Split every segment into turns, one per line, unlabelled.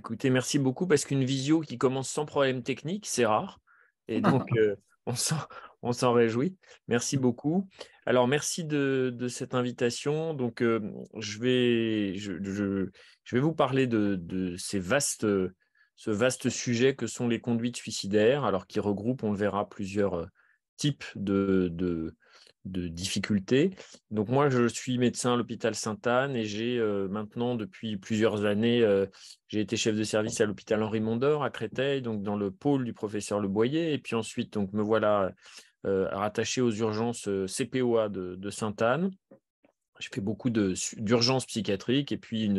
Écoutez, merci beaucoup parce qu'une visio qui commence sans problème technique, c'est rare. Et donc, on s'en, on s'en réjouit. Merci beaucoup. Alors, merci de cette invitation. Donc, je vais vous parler de ce vaste sujet que sont les conduites suicidaires, alors qui regroupent, on le verra, plusieurs types de difficultés. Donc, moi, je suis médecin à l'hôpital Sainte-Anne et j'ai maintenant, depuis plusieurs années, j'ai été chef de service à l'hôpital Henri Mondor à Créteil, donc dans le pôle du professeur Le Boyer. Et puis ensuite, donc, me voilà rattaché aux urgences CPOA de Sainte-Anne. Je fais beaucoup d'urgences psychiatriques et puis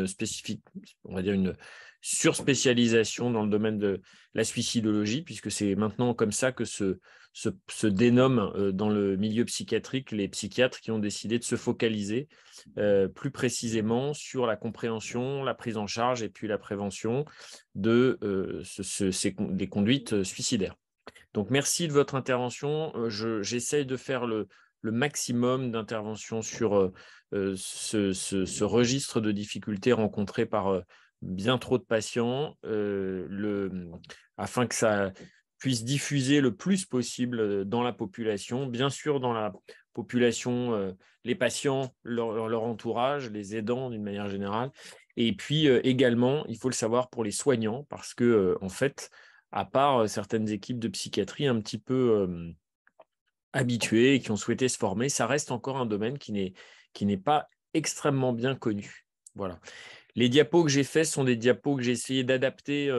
on va dire une surspécialisation dans le domaine de la suicidologie, puisque c'est maintenant comme ça que se dénomment dans le milieu psychiatrique les psychiatres qui ont décidé de se focaliser plus précisément sur la compréhension, la prise en charge et puis la prévention des conduites suicidaires. Donc, merci de votre intervention. J'essaye de faire le maximum d'interventions sur ce registre de difficultés rencontrées par bien trop de patients, afin que ça puisse diffuser le plus possible dans la population. Bien sûr, dans la population, les patients, leur entourage, les aidants d'une manière générale. Et puis également, il faut le savoir pour les soignants, parce que, en fait, à part certaines équipes de psychiatrie un petit peu habituées et qui ont souhaité se former, ça reste encore un domaine qui n'est pas extrêmement bien connu. Voilà. Les diapos que j'ai faits sont des diapos que j'ai essayé d'adapter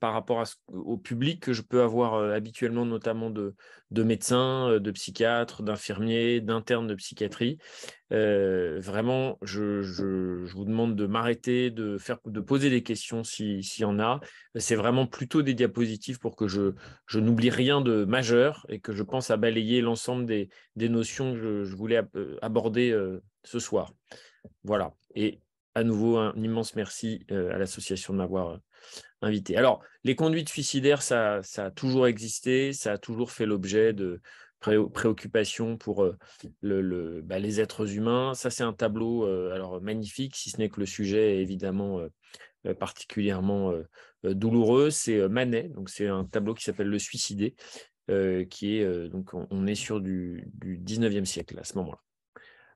par rapport au public que je peux avoir habituellement, notamment de médecins, de psychiatres, d'infirmiers, d'internes de psychiatrie. Vraiment, je vous demande de m'arrêter, de poser des questions s'il y en a. C'est vraiment plutôt des diapositives pour que je n'oublie rien de majeur et que je pense à balayer l'ensemble des notions que je voulais aborder ce soir. Voilà. Et à nouveau, un immense merci à l'association de m'avoir invité. Alors, les conduites suicidaires, ça a toujours existé, ça a toujours fait l'objet de préoccupations pour les êtres humains. Ça, c'est un tableau alors magnifique, si ce n'est que le sujet est évidemment particulièrement douloureux. C'est Manet, donc c'est un tableau qui s'appelle Le Suicidé, qui est donc on est sur du 19e siècle à ce moment-là.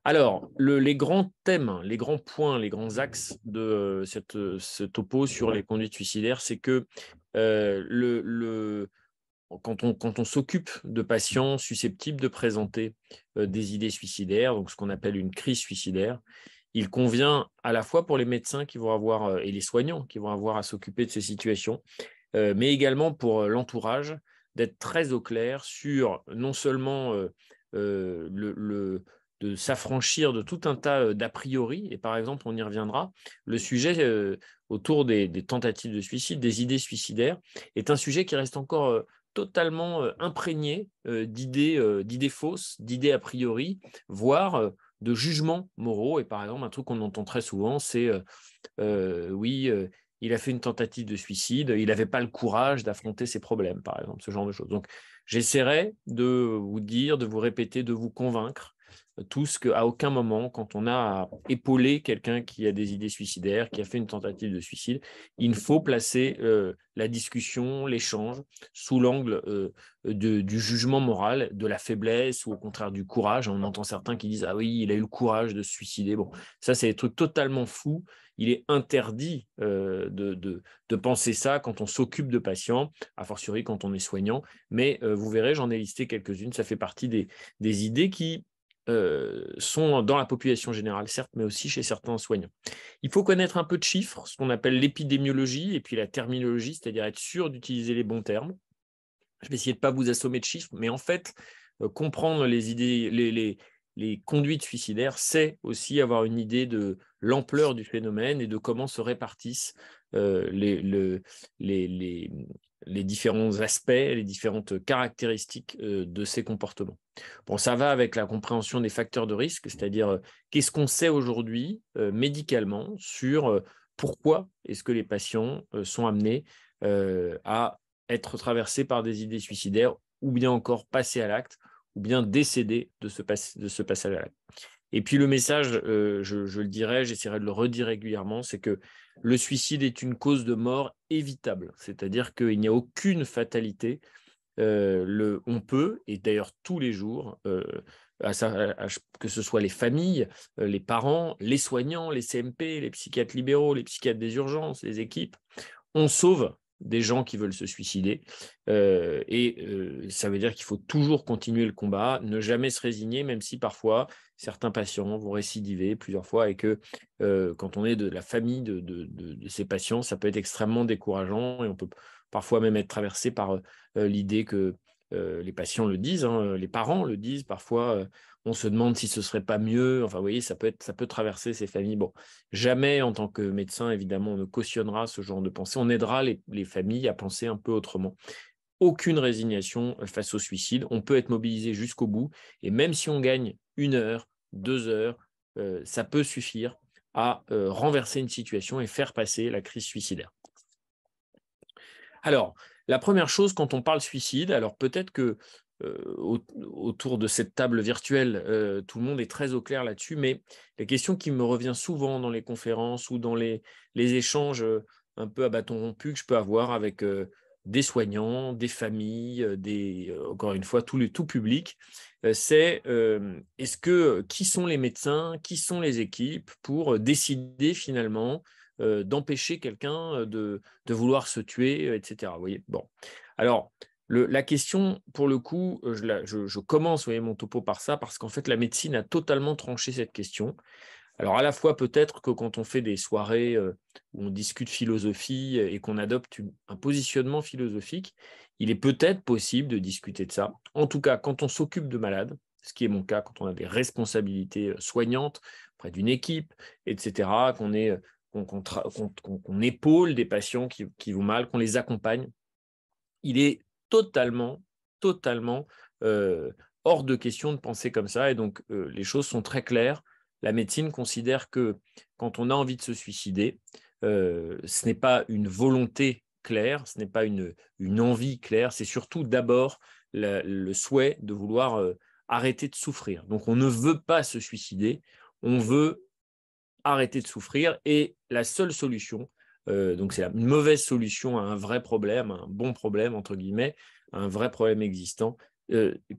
Alors, les grands thèmes, les grands points, les grands axes de ce topo sur les conduites suicidaires, c'est que quand on s'occupe de patients susceptibles de présenter des idées suicidaires, donc ce qu'on appelle une crise suicidaire, il convient à la fois pour les médecins qui vont avoir, et les soignants qui vont avoir à s'occuper de ces situations, mais également pour l'entourage, d'être très au clair sur non seulement de s'affranchir de tout un tas d'a priori, et par exemple, on y reviendra, le sujet autour des tentatives de suicide, des idées suicidaires, est un sujet qui reste encore totalement imprégné d'idées fausses, d'idées a priori, voire de jugements moraux. Et par exemple, un truc qu'on entend très souvent, c'est oui, il a fait une tentative de suicide, il n'avait pas le courage d'affronter ses problèmes, par exemple, ce genre de choses. Donc, j'essaierai de vous dire, de vous répéter, de vous convaincre tous qu'à aucun moment, quand on a à épauler quelqu'un qui a des idées suicidaires, qui a fait une tentative de suicide, il faut placer la discussion, l'échange, sous l'angle du jugement moral, de la faiblesse ou au contraire du courage. On entend certains qui disent « Ah oui, il a eu le courage de se suicider ». Bon, ça, c'est des trucs totalement fous. Il est interdit de penser ça quand on s'occupe de patients, a fortiori quand on est soignant. Mais vous verrez, j'en ai listé quelques-unes. Ça fait partie des idées qui sont dans la population générale, certes, mais aussi chez certains soignants. Il faut connaître un peu de chiffres, ce qu'on appelle l'épidémiologie et puis la terminologie, c'est-à-dire être sûr d'utiliser les bons termes. Je vais essayer de ne pas vous assommer de chiffres, mais en fait, comprendre les idées, les conduites suicidaires, c'est aussi avoir une idée de l'ampleur du phénomène et de comment se répartissent les différents aspects, les différentes caractéristiques de ces comportements. Bon, ça va avec la compréhension des facteurs de risque, c'est-à-dire qu'est-ce qu'on sait aujourd'hui médicalement sur pourquoi est-ce que les patients sont amenés à être traversés par des idées suicidaires ou bien encore passer à l'acte ou bien décéder de ce passage à l'acte. Et puis le message, je le dirai, j'essaierai de le redire régulièrement, c'est que le suicide est une cause de mort évitable. C'est-à-dire qu'il n'y a aucune fatalité. On peut, et d'ailleurs tous les jours, que ce soit les familles, les parents, les soignants, les CMP, les psychiatres libéraux, les psychiatres des urgences, les équipes, on sauve des gens qui veulent se suicider. Ça veut dire qu'il faut toujours continuer le combat, ne jamais se résigner, même si parfois certains patients vont récidiver plusieurs fois et que quand on est de la famille de ces patients, ça peut être extrêmement décourageant et on peut parfois même être traversé par l'idée que les patients le disent, hein, les parents le disent, parfois on se demande si ce ne serait pas mieux. Enfin, vous voyez, ça peut traverser ces familles. Bon, jamais en tant que médecin, évidemment, on ne cautionnera ce genre de pensée. On aidera les familles à penser un peu autrement. Aucune résignation face au suicide. On peut être mobilisé jusqu'au bout. Et même si on gagne 1 heure, 2 heures, ça peut suffire à renverser une situation et faire passer la crise suicidaire. Alors, la première chose quand on parle suicide, alors peut-être que autour de cette table virtuelle, tout le monde est très au clair là-dessus, mais la question qui me revient souvent dans les conférences ou dans les échanges un peu à bâton rompu que je peux avoir avec des soignants, des familles, encore une fois, tout public, c'est qui sont les médecins, qui sont les équipes pour décider finalement d'empêcher quelqu'un de vouloir se tuer, etc. Vous voyez, bon. Alors, la question, pour le coup, je commence, vous voyez, mon topo par ça, parce qu'en fait, la médecine a totalement tranché cette question. Alors, à la fois, peut-être que quand on fait des soirées où on discute philosophie et qu'on adopte un positionnement philosophique, il est peut-être possible de discuter de ça. En tout cas, quand on s'occupe de malades, ce qui est mon cas, quand on a des responsabilités soignantes auprès d'une équipe, etc., qu'on épaule des patients qui vont mal, qu'on les accompagne, il est totalement hors de question de penser comme ça. Et donc, les choses sont très claires. La médecine considère que quand on a envie de se suicider, ce n'est pas une volonté claire, ce n'est pas une envie claire, c'est surtout d'abord le souhait de vouloir arrêter de souffrir. Donc, on ne veut pas se suicider, on veut arrêter de souffrir. Et la seule solution, donc c'est une mauvaise solution à un vrai problème, un bon problème, entre guillemets, un vrai problème existant,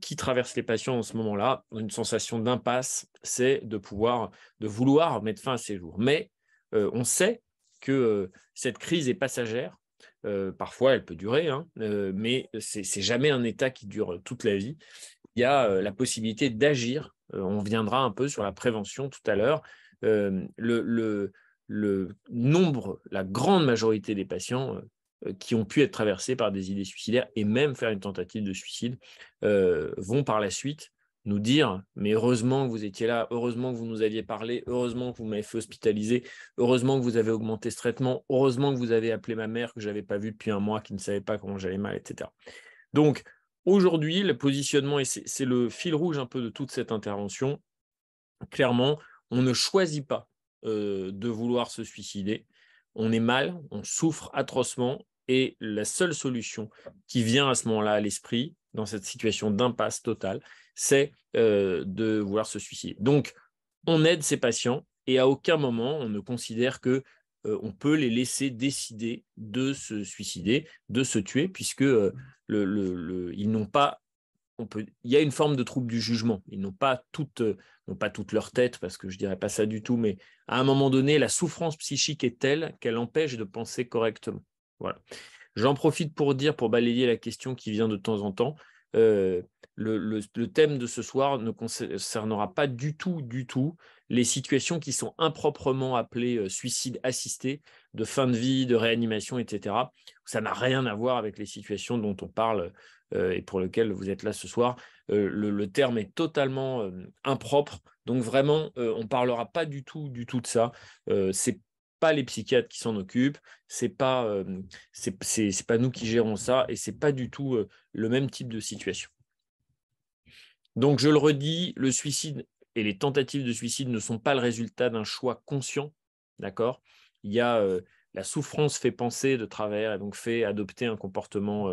qui traverse les patients en ce moment-là, une sensation d'impasse, c'est de vouloir mettre fin à ces jours. Mais on sait que cette crise est passagère. Parfois, elle peut durer, hein, mais c'est jamais un état qui dure toute la vie. Il y a la possibilité d'agir. On viendra un peu sur la prévention tout à l'heure. Le nombre, la grande majorité des patients qui ont pu être traversés par des idées suicidaires et même faire une tentative de suicide vont par la suite nous dire, mais heureusement que vous étiez là, heureusement que vous nous aviez parlé, heureusement que vous m'avez fait hospitaliser, heureusement que vous avez augmenté ce traitement, heureusement que vous avez appelé ma mère que je n'avais pas vue depuis un mois, qui ne savait pas comment j'allais mal, etc. Donc, aujourd'hui, le positionnement, et c'est le fil rouge un peu de toute cette intervention, clairement, on ne choisit pas de vouloir se suicider. On est mal, on souffre atrocement, et la seule solution qui vient à ce moment-là à l'esprit, dans cette situation d'impasse totale, c'est de vouloir se suicider. Donc, on aide ces patients, et à aucun moment on ne considère que on peut les laisser décider de se suicider, de se tuer, puisque ils n'ont pas il y a une forme de trouble du jugement. Ils n'ont pas toute leur tête, parce que je ne dirais pas ça du tout, mais à un moment donné, la souffrance psychique est telle qu'elle empêche de penser correctement. Voilà. J'en profite pour balayer la question qui vient de temps en temps. Euh, le thème de ce soir ne concernera pas du tout les situations qui sont improprement appelées suicide assisté, de fin de vie, de réanimation, etc. Ça n'a rien à voir avec les situations dont on parle et pour lesquelles vous êtes là ce soir. Le terme est totalement impropre. Donc vraiment, on ne parlera pas du tout de ça. C'est pas les psychiatres qui s'en occupent, c'est pas nous qui gérons ça, et c'est pas du tout le même type de situation. Donc je le redis, le suicide et les tentatives de suicide ne sont pas le résultat d'un choix conscient, d'accord? Il y a la souffrance fait penser de travers et donc fait adopter un comportement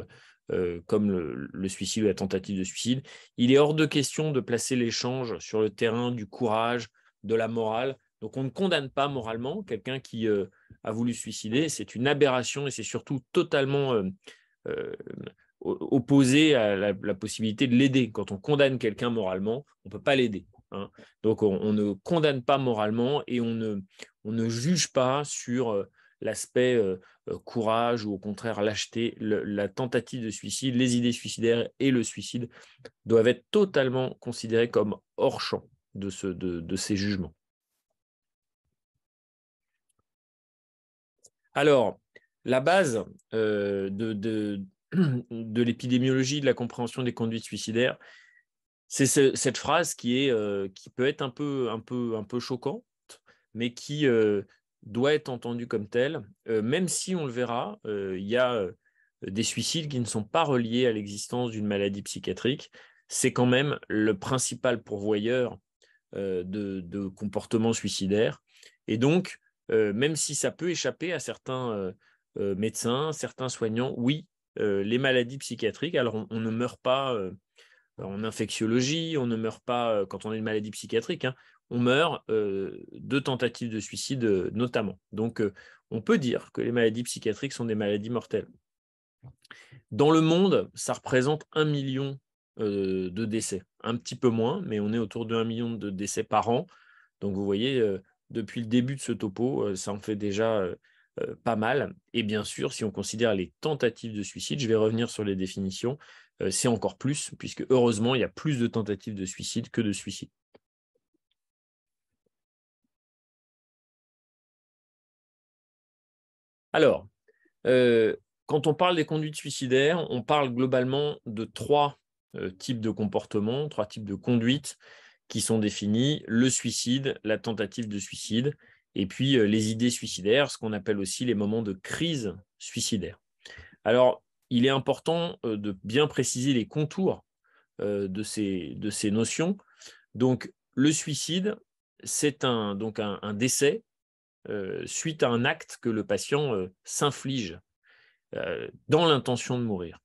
comme le suicide ou la tentative de suicide. Il est hors de question de placer l'échange sur le terrain du courage, de la morale. Donc, on ne condamne pas moralement quelqu'un qui a voulu se suicider. C'est une aberration et c'est surtout totalement opposé à la possibilité de l'aider. Quand on condamne quelqu'un moralement, on ne peut pas l'aider. Hein. Donc, on ne condamne pas moralement et on ne juge pas sur l'aspect courage ou au contraire lâcheté. La tentative de suicide, les idées suicidaires et le suicide doivent être totalement considérés comme hors champ de ces jugements. Alors, la base de l'épidémiologie, de la compréhension des conduites suicidaires, c'est cette phrase qui peut être un peu choquante, mais qui doit être entendue comme telle. Même si on le verra, il y a des suicides qui ne sont pas reliés à l'existence d'une maladie psychiatrique. C'est quand même le principal pourvoyeur de comportements suicidaires. Et donc, même si ça peut échapper à certains médecins, certains soignants, oui, les maladies psychiatriques, alors on ne meurt pas en infectiologie, on ne meurt pas quand on a une maladie psychiatrique, hein, on meurt de tentatives de suicide notamment. Donc, on peut dire que les maladies psychiatriques sont des maladies mortelles. Dans le monde, ça représente 1 million de décès. Un petit peu moins, mais on est autour de 1 million de décès par an. Donc, vous voyez, depuis le début de ce topo, ça en fait déjà pas mal. Et bien sûr, si on considère les tentatives de suicide, je vais revenir sur les définitions, c'est encore plus, puisque heureusement, il y a plus de tentatives de suicide que de suicides. Alors, quand on parle des conduites suicidaires, on parle globalement de 3 types de comportements, 3 types de conduites qui sont définis: le suicide, la tentative de suicide, et puis les idées suicidaires, ce qu'on appelle aussi les moments de crise suicidaire. Alors, il est important de bien préciser les contours de ces notions. Donc, le suicide, c'est un décès suite à un acte que le patient s'inflige dans l'intention de mourir.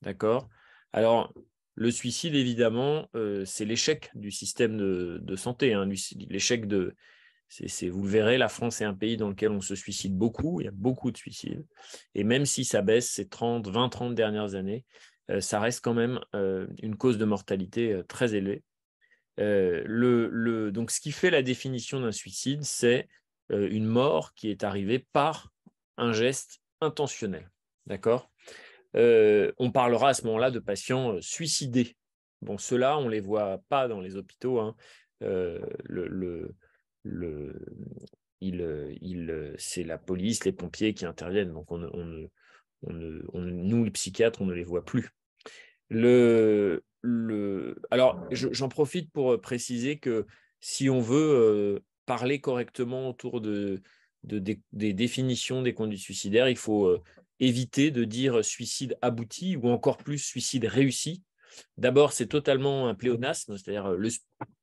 D'accord? Alors, le suicide, évidemment, c'est l'échec du système de santé. Hein. L'échec vous le verrez, la France est un pays dans lequel on se suicide beaucoup, il y a beaucoup de suicides. Et même si ça baisse ces 20-30 dernières années, ça reste quand même une cause de mortalité très élevée. Donc, ce qui fait la définition d'un suicide, c'est une mort qui est arrivée par un geste intentionnel. D'accord? On parlera à ce moment-là de patients suicidés. Bon, ceux-là, on ne les voit pas dans les hôpitaux. Hein. C'est la police, les pompiers qui interviennent. Donc, nous, les psychiatres, on ne les voit plus. Alors, j'en profite pour préciser que si on veut parler correctement autour des définitions des conduites suicidaires, il faut éviter de dire suicide abouti ou encore plus suicide réussi. D'abord, c'est totalement un pléonasme, c'est-à-dire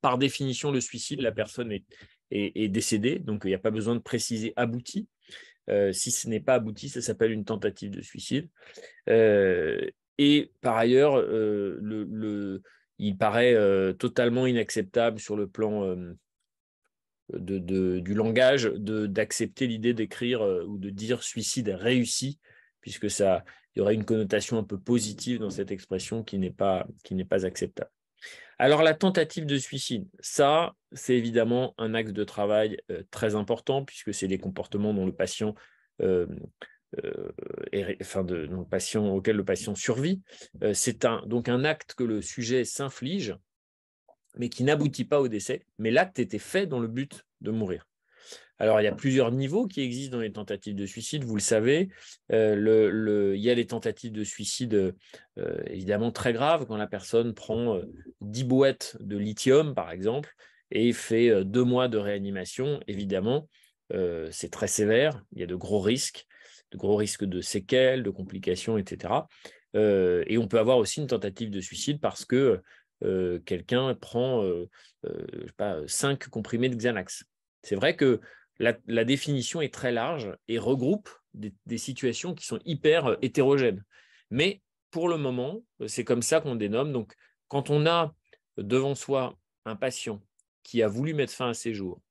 par définition, le suicide, la personne est décédée, donc il n'y a pas besoin de préciser abouti. Si ce n'est pas abouti, ça s'appelle une tentative de suicide. Et par ailleurs, il paraît totalement inacceptable sur le plan du langage d'accepter l'idée d'écrire ou de dire suicide réussi, puisque il y aurait une connotation un peu positive dans cette expression qui n'est pas acceptable. Alors, la tentative de suicide, ça, c'est évidemment un axe de travail très important, puisque c'est des comportements dont le patient auquel le patient survit. C'est donc un acte que le sujet s'inflige, mais qui n'aboutit pas au décès, mais l'acte était fait dans le but de mourir. Alors, il y a plusieurs niveaux qui existent dans les tentatives de suicide, vous le savez. Il y a les tentatives de suicide évidemment très graves, quand la personne prend 10 boîtes de lithium, par exemple, et fait 2 mois de réanimation. Évidemment, c'est très sévère, il y a de gros risques de séquelles, de complications, etc. Et on peut avoir aussi une tentative de suicide parce que quelqu'un prend 5 comprimés de Xanax. C'est vrai que la définition est très large et regroupe des situations qui sont hyper hétérogènes. Mais pour le moment, c'est comme ça qu'on dénomme. Donc, quand on a devant soi un patient qui a voulu mettre fin à ses jours,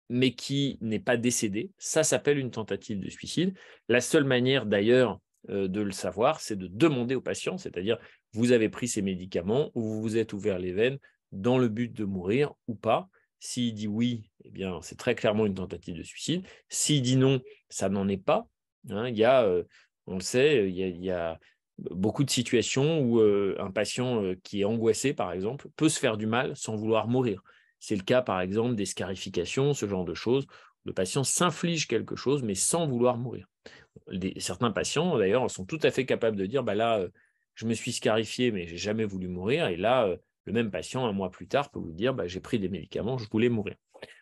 mais qui n'est pas décédé, ça s'appelle une tentative de suicide. La seule manière d'ailleurs de le savoir, c'est de demander au patient, c'est-à-dire vous avez pris ces médicaments ou vous vous êtes ouvert les veines dans le but de mourir ou pas. S'il dit oui, eh bien c'est très clairement une tentative de suicide. S'il dit non, ça n'en est pas. Hein, il y a, on le sait, il y a beaucoup de situations où un patient qui est angoissé, par exemple, peut se faire du mal sans vouloir mourir. C'est le cas, par exemple, des scarifications, ce genre de choses. Le patient s'inflige quelque chose, mais sans vouloir mourir. Certains patients, d'ailleurs, sont tout à fait capables de dire, bah là, je me suis scarifié, mais j'ai jamais voulu mourir. Et là, le même patient, un mois plus tard, peut vous dire, bah, j'ai pris des médicaments, je voulais mourir.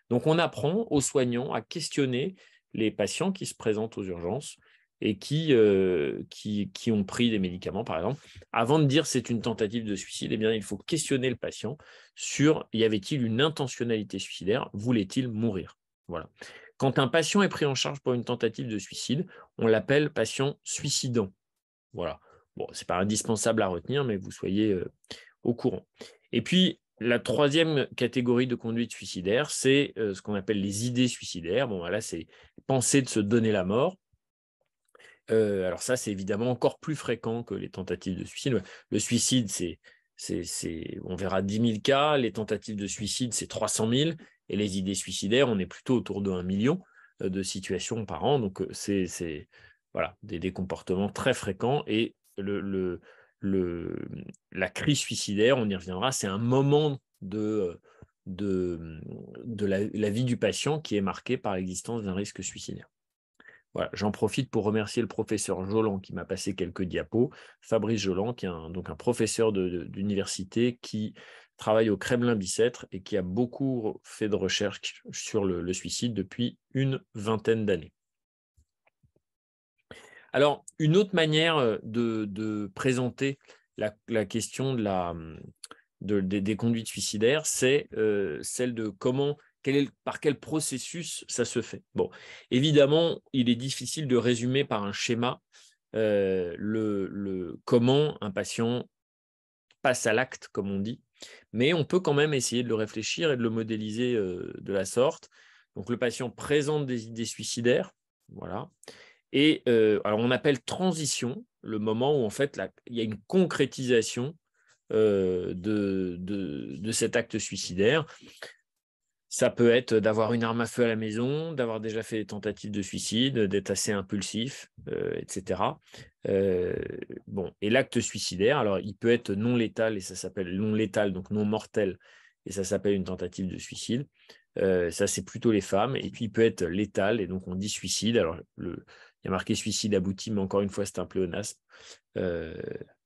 Donc, on apprend aux soignants à questionner les patients qui se présentent aux urgences et qui ont pris des médicaments, par exemple. Avant de dire c'est une tentative de suicide, eh bien, il faut questionner le patient sur y avait-il une intentionnalité suicidaire, voulait-il mourir? Voilà. Quand un patient est pris en charge pour une tentative de suicide, on l'appelle patient suicidant. Voilà. Bon, ce n'est pas indispensable à retenir, mais que vous soyez au courant. Et puis, la troisième catégorie de conduite suicidaire, c'est ce qu'on appelle les idées suicidaires. Bon, là, c'est penser de se donner la mort. Alors ça, c'est évidemment encore plus fréquent que les tentatives de suicide. Le suicide, on verra 10 000 cas. Les tentatives de suicide, c'est 300 000. Et les idées suicidaires, on est plutôt autour de 1 million de situations par an. Donc, c'est voilà, des comportements très fréquents. Et la crise suicidaire, on y reviendra, c'est un moment de la vie du patient qui est marqué par l'existence d'un risque suicidaire. Voilà, j'en profite pour remercier le professeur Jolan qui m'a passé quelques diapos. Fabrice Jolan, qui est donc un professeur d'université qui travaille au Kremlin-Bicêtre et qui a beaucoup fait de recherches sur le suicide depuis une vingtaine d'années. Alors, une autre manière de présenter la question des conduites suicidaires, c'est celle de par quel processus ça se fait. Bon, évidemment, il est difficile de résumer par un schéma comment un patient passe à l'acte, comme on dit, mais on peut quand même essayer de le réfléchir et de le modéliser de la sorte. Donc, le patient présente des idées suicidaires, voilà. Et alors, on appelle transition le moment où en fait il y a une concrétisation de cet acte suicidaire. Ça peut être d'avoir une arme à feu à la maison, d'avoir déjà fait des tentatives de suicide, d'être assez impulsif, etc. Bon, et l'acte suicidaire, alors il peut être non létal et ça s'appelle non létal, donc non mortel, et ça s'appelle une tentative de suicide. Ça, c'est plutôt les femmes. Et puis, il peut être létal, et donc on dit suicide. Alors, il y a marqué suicide abouti, mais encore une fois, c'est un pléonasme.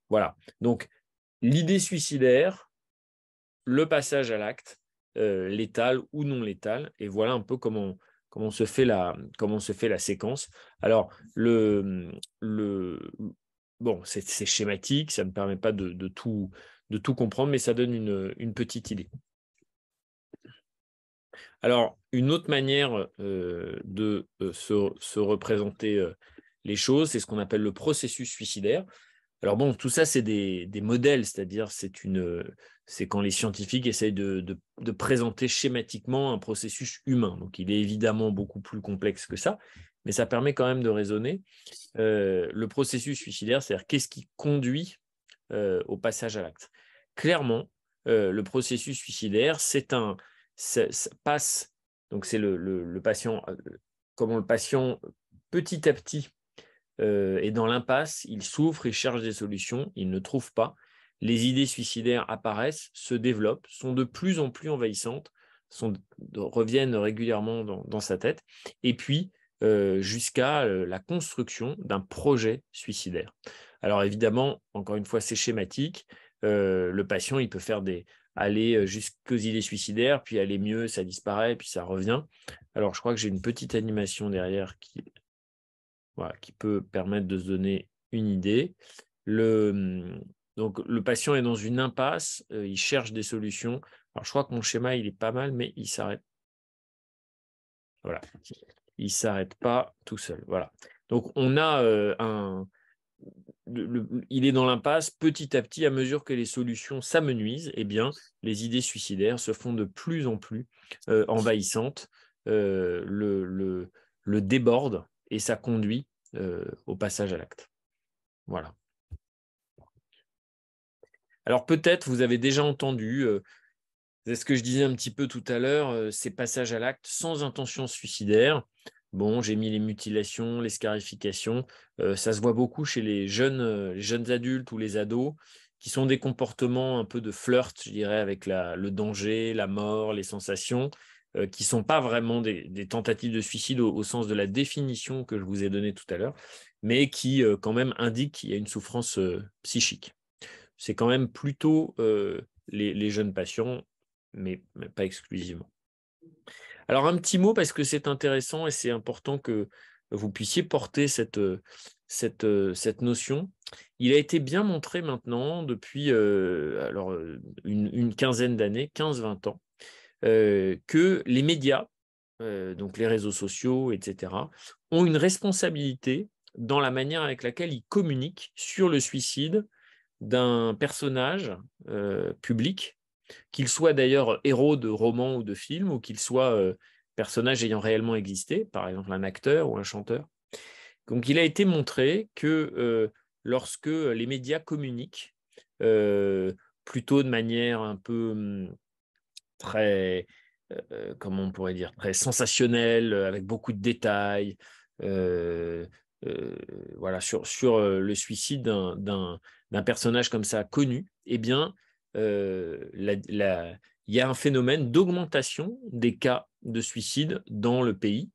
Voilà. Donc, l'idée suicidaire, le passage à l'acte, létal ou non létal, et voilà un peu comment se fait la séquence. Alors, bon, c'est schématique, ça ne permet pas de tout comprendre, mais ça donne une petite idée. Alors, une autre manière de se représenter les choses, c'est ce qu'on appelle le processus suicidaire. Alors bon, tout ça, c'est des modèles, c'est-à-dire c'est quand les scientifiques essayent de présenter schématiquement un processus humain. Donc, il est évidemment beaucoup plus complexe que ça, mais ça permet quand même de raisonner. Le processus suicidaire, c'est-à-dire qu'est-ce qui conduit au passage à l'acte. Clairement, le processus suicidaire, ça passe, donc c'est le patient, comment le patient, petit à petit, est dans l'impasse, il souffre, il cherche des solutions, il ne trouve pas. Les idées suicidaires apparaissent, se développent, sont de plus en plus envahissantes, reviennent régulièrement dans sa tête, et puis jusqu'à la construction d'un projet suicidaire. Alors évidemment, encore une fois, c'est schématique. Le patient, il peut aller jusqu'aux idées suicidaires, puis aller mieux, ça disparaît, puis ça revient. Alors, je crois que j'ai une petite animation derrière qui peut permettre de se donner une idée. Donc, le patient est dans une impasse, il cherche des solutions. Alors, je crois que mon schéma, il est pas mal, mais il s'arrête. Voilà. Il ne s'arrête pas tout seul. Voilà. Donc, on a il est dans l'impasse petit à petit, à mesure que les solutions s'amenuisent, eh bien, les idées suicidaires se font de plus en plus envahissantes, le déborde et ça conduit au passage à l'acte. Voilà. Alors peut-être vous avez déjà entendu, c'est ce que je disais un petit peu tout à l'heure, ces passages à l'acte sans intention suicidaire. Bon, j'ai mis les mutilations, les scarifications. Ça se voit beaucoup chez les jeunes adultes ou les ados, qui sont des comportements un peu de flirt, je dirais, avec le danger, la mort, les sensations, qui ne sont pas vraiment des tentatives de suicide au sens de la définition que je vous ai donnée tout à l'heure, mais qui quand même indiquent qu'il y a une souffrance psychique. C'est quand même plutôt les jeunes patients, mais pas exclusivement. Alors un petit mot parce que c'est intéressant et c'est important que vous puissiez porter cette notion. Il a été bien montré maintenant depuis une quinzaine d'années, 15-20 ans, que les médias, donc les réseaux sociaux, etc., ont une responsabilité dans la manière avec laquelle ils communiquent sur le suicide d'un personnage public, qu'il soit d'ailleurs héros de romans ou de films, ou qu'il soit personnage ayant réellement existé, par exemple un acteur ou un chanteur. Donc il a été montré que lorsque les médias communiquent, plutôt de manière un peu très, comment on pourrait dire, très sensationnelle, avec beaucoup de détails, euh, euh, voilà, sur le suicide d'un personnage comme ça connu, eh bien, il y a un phénomène d'augmentation des cas de suicide dans le pays,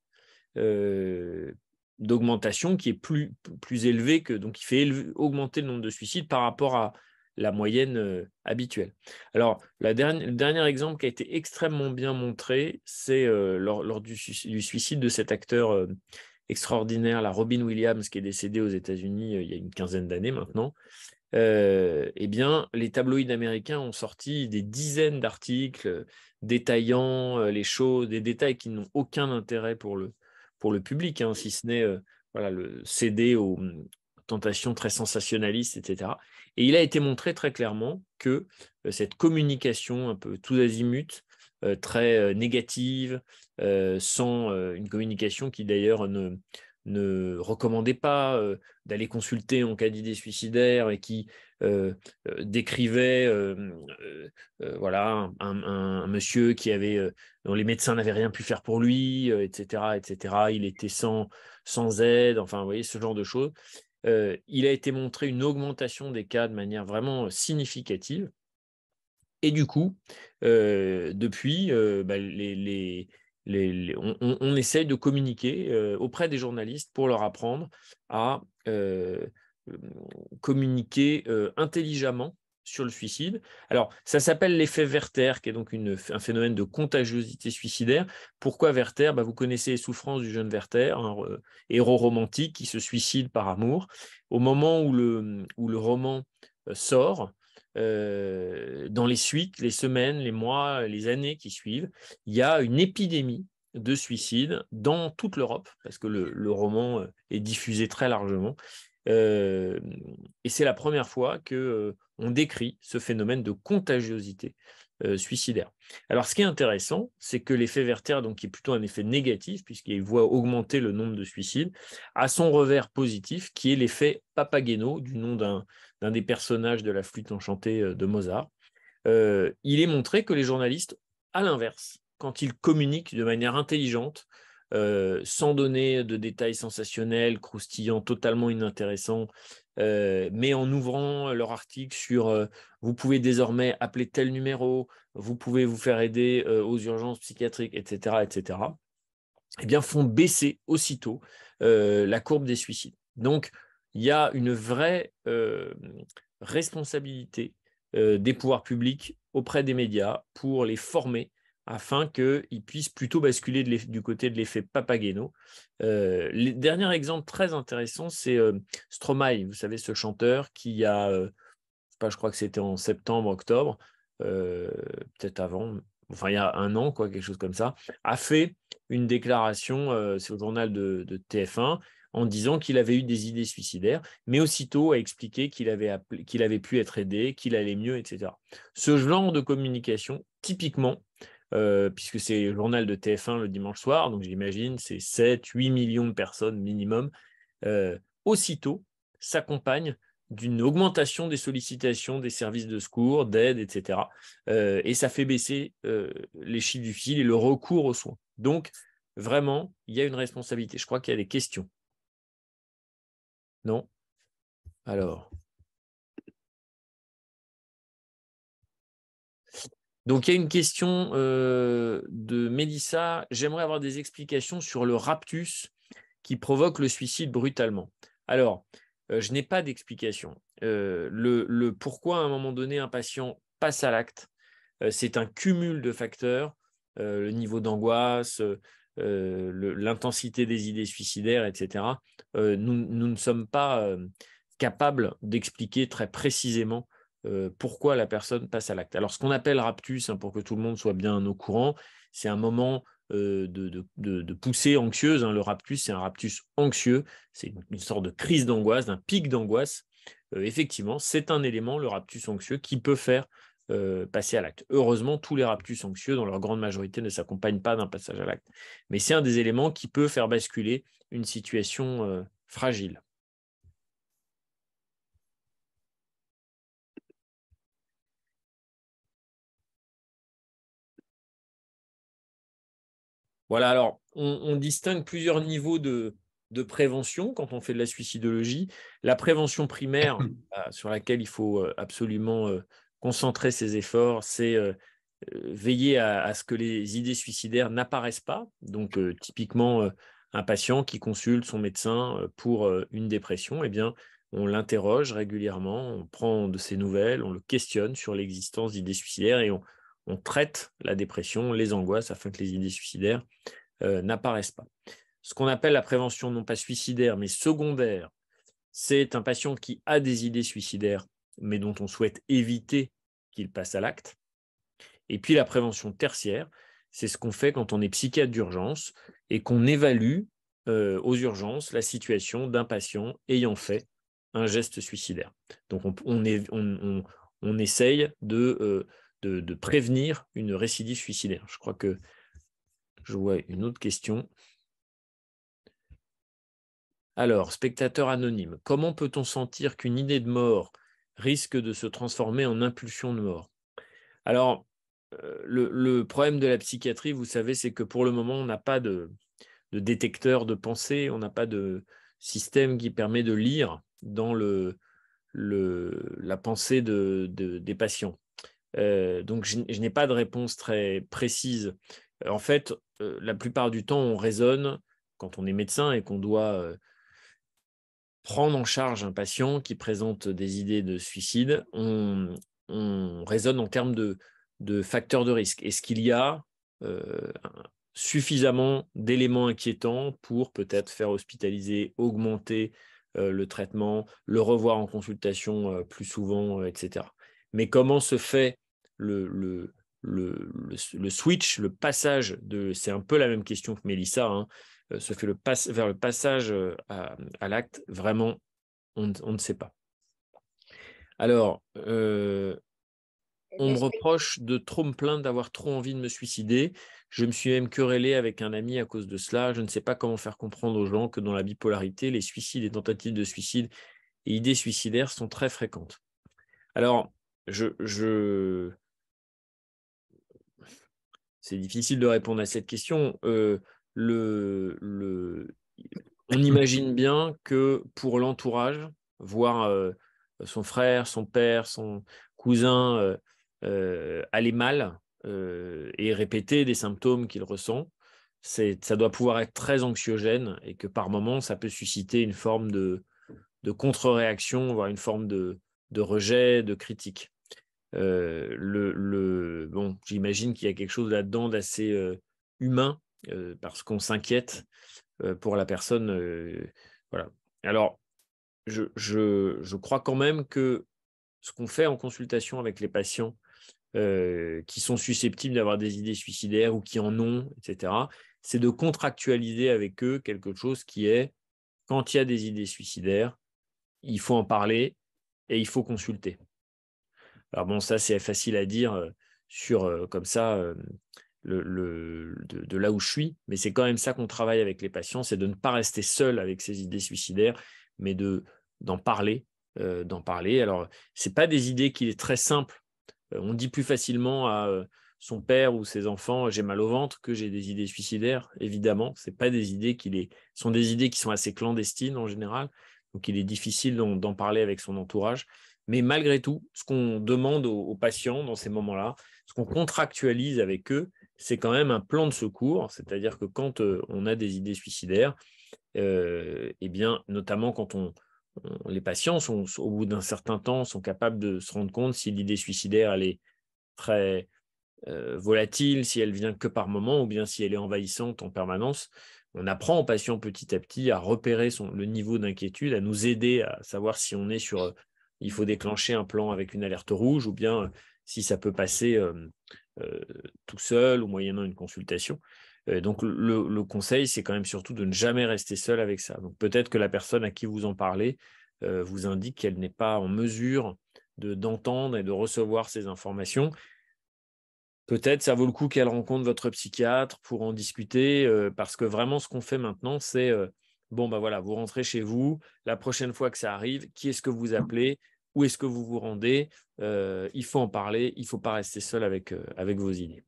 euh, d'augmentation qui est plus élevé que, donc il fait augmenter le nombre de suicides par rapport à la moyenne habituelle. Alors, le dernier exemple qui a été extrêmement bien montré, c'est lors du suicide de cet acteur extraordinaire, la Robin Williams, qui est décédé aux États-Unis il y a une quinzaine d'années maintenant. Eh bien, les tabloïds américains ont sorti des dizaines d'articles détaillant les choses, des détails qui n'ont aucun intérêt pour le public, hein, si ce n'est voilà, céder aux tentations très sensationnalistes, etc. Et il a été montré très clairement que cette communication un peu tous azimuts, très négative, sans une communication qui d'ailleurs ne recommandait pas d'aller consulter en cas d'idée suicidaire et qui décrivait voilà, un monsieur qui avait, dont les médecins n'avaient rien pu faire pour lui, etc., etc. Il était sans aide, enfin, vous voyez, ce genre de choses. Il a été montré une augmentation des cas de manière vraiment significative. Et du coup, depuis, on essaye de communiquer auprès des journalistes pour leur apprendre à communiquer intelligemment sur le suicide. Alors, ça s'appelle l'effet Werther, qui est donc un phénomène de contagiosité suicidaire. Pourquoi Werther? Vous connaissez les souffrances du jeune Werther, un héros romantique qui se suicide par amour. Au moment où le roman sort, dans les suites, les semaines, les mois, les années qui suivent, il y a une épidémie de suicide dans toute l'Europe, parce que le roman est diffusé très largement. Et c'est la première fois qu'on décrit ce phénomène de contagiosité suicidaire. Alors, ce qui est intéressant, c'est que l'effet Werther, donc, qui est plutôt un effet négatif, puisqu'il voit augmenter le nombre de suicides, a son revers positif, qui est l'effet Papageno, du nom d'un des personnages de la flûte enchantée de Mozart. Il est montré que les journalistes, à l'inverse, quand ils communiquent de manière intelligente, sans donner de détails sensationnels, croustillants, totalement inintéressants, mais en ouvrant leur article sur vous pouvez désormais appeler tel numéro, vous pouvez vous faire aider aux urgences psychiatriques, etc., etc., eh bien, font baisser aussitôt la courbe des suicides. Donc, il y a une vraie responsabilité des pouvoirs publics auprès des médias pour les former afin qu'ils puissent plutôt basculer du côté de l'effet Papageno. Le dernier exemple très intéressant, c'est Stromae, vous savez, ce chanteur qui a, je crois que c'était en septembre, octobre, peut-être avant, enfin il y a un an, quoi, quelque chose comme ça, a fait une déclaration, c'est au journal de TF1, en disant qu'il avait eu des idées suicidaires, mais aussitôt a expliqué qu'il avait pu être aidé, qu'il allait mieux, etc. Ce genre de communication, typiquement, puisque c'est le journal de TF1 le dimanche soir, donc j'imagine c'est 7-8 millions de personnes minimum, aussitôt s'accompagne d'une augmentation des sollicitations des services de secours, d'aide, etc. Et ça fait baisser les chiffres du fil et le recours aux soins. Donc, vraiment, il y a une responsabilité. Je crois qu'il y a des questions. Non? Alors. Donc, il y a une question de Mélissa. J'aimerais avoir des explications sur le raptus qui provoque le suicide brutalement. Alors, je n'ai pas d'explication. Le pourquoi, à un moment donné, un patient passe à l'acte, c'est un cumul de facteurs, le niveau d'angoisse, l'intensité des idées suicidaires, etc. Nous ne sommes pas capables d'expliquer très précisément pourquoi la personne passe à l'acte. Alors, ce qu'on appelle raptus, pour que tout le monde soit bien au courant, c'est un moment de poussée anxieuse. Le raptus, c'est un raptus anxieux, c'est une sorte de crise d'angoisse, d'un pic d'angoisse. Effectivement, c'est un élément, le raptus anxieux, qui peut faire passer à l'acte. Heureusement, tous les raptus anxieux, dans leur grande majorité, ne s'accompagnent pas d'un passage à l'acte. Mais c'est un des éléments qui peut faire basculer une situation fragile. Voilà, alors on distingue plusieurs niveaux de prévention quand on fait de la suicidologie. La prévention primaire, sur laquelle il faut absolument concentrer ses efforts, c'est veiller à ce que les idées suicidaires n'apparaissent pas. Donc, typiquement, un patient qui consulte son médecin pour une dépression, eh bien, on l'interroge régulièrement, on prend de ses nouvelles, on le questionne sur l'existence d'idées suicidaires et on traite la dépression, les angoisses, afin que les idées suicidaires n'apparaissent pas. Ce qu'on appelle la prévention non pas suicidaire, mais secondaire, c'est un patient qui a des idées suicidaires, mais dont on souhaite éviter qu'il passe à l'acte. Et puis la prévention tertiaire, c'est ce qu'on fait quand on est psychiatre d'urgence et qu'on évalue aux urgences la situation d'un patient ayant fait un geste suicidaire. Donc on essaye de prévenir une récidive suicidaire. Je crois que je vois une autre question. Alors, spectateur anonyme, comment peut-on sentir qu'une idée de mort risque de se transformer en impulsion de mort? Alors, le problème de la psychiatrie, vous savez, c'est que pour le moment, on n'a pas de détecteur de pensée, on n'a pas de système qui permet de lire dans la pensée des patients. Donc, je n'ai pas de réponse très précise. En fait, la plupart du temps, on raisonne, quand on est médecin et qu'on doit prendre en charge un patient qui présente des idées de suicide, on raisonne en termes de facteurs de risque. Est-ce qu'il y a suffisamment d'éléments inquiétants pour peut-être faire hospitaliser, augmenter le traitement, le revoir en consultation plus souvent, etc. Mais comment se fait le switch, le passage c'est un peu la même question que Mélissa, se fait vers le passage à l'acte, vraiment, on ne sait pas. Alors, on me reproche de trop me plaindre, d'avoir trop envie de me suicider. Je me suis même querellé avec un ami à cause de cela. Je ne sais pas comment faire comprendre aux gens que dans la bipolarité, les suicides et tentatives de suicide et idées suicidaires sont très fréquentes. Alors, c'est difficile de répondre à cette question. On imagine bien que pour l'entourage, voir son frère, son père, son cousin aller mal et répéter des symptômes qu'il ressent, ça doit pouvoir être très anxiogène et que par moments, ça peut susciter une forme de contre-réaction, voire une forme de rejet, de critique. Bon, j'imagine qu'il y a quelque chose là-dedans d'assez humain parce qu'on s'inquiète pour la personne. Voilà. Alors, je crois quand même que ce qu'on fait en consultation avec les patients qui sont susceptibles d'avoir des idées suicidaires ou qui en ont, etc., c'est de contractualiser avec eux quelque chose qui est, quand il y a des idées suicidaires, il faut en parler et il faut consulter. Alors bon, ça, c'est facile à dire comme ça, de là où je suis, mais c'est quand même ça qu'on travaille avec les patients, c'est de ne pas rester seul avec ces idées suicidaires, mais d'en parler, d'en parler. Alors, c'est pas des idées qui est très simple. On dit plus facilement à son père ou ses enfants, j'ai mal au ventre, que j'ai des idées suicidaires. Évidemment, c'est pas des idées sont des idées qui sont assez clandestines en général, donc il est difficile d'en parler avec son entourage. Mais malgré tout, ce qu'on demande aux patients dans ces moments-là, ce qu'on contractualise avec eux, c'est quand même un plan de secours, c'est-à-dire que quand on a des idées suicidaires, eh bien, notamment quand les patients au bout d'un certain temps, sont capables de se rendre compte si l'idée suicidaire elle est très volatile, si elle vient que par moment, ou bien si elle est envahissante en permanence. On apprend aux patients petit à petit à repérer le niveau d'inquiétude, à nous aider à savoir si on est il faut déclencher un plan avec une alerte rouge, ou bien si ça peut passer tout seul ou moyennant une consultation. Donc le conseil, c'est quand même surtout de ne jamais rester seul avec ça. Donc peut-être que la personne à qui vous en parlez vous indique qu'elle n'est pas en mesure d'entendre et de recevoir ces informations. Peut-être ça vaut le coup qu'elle rencontre votre psychiatre pour en discuter, parce que vraiment ce qu'on fait maintenant, c'est, bon, bah, voilà, vous rentrez chez vous, la prochaine fois que ça arrive, qui est-ce que vous appelez? Où est-ce que vous vous rendez? Il faut en parler, il ne faut pas rester seul avec vos idées.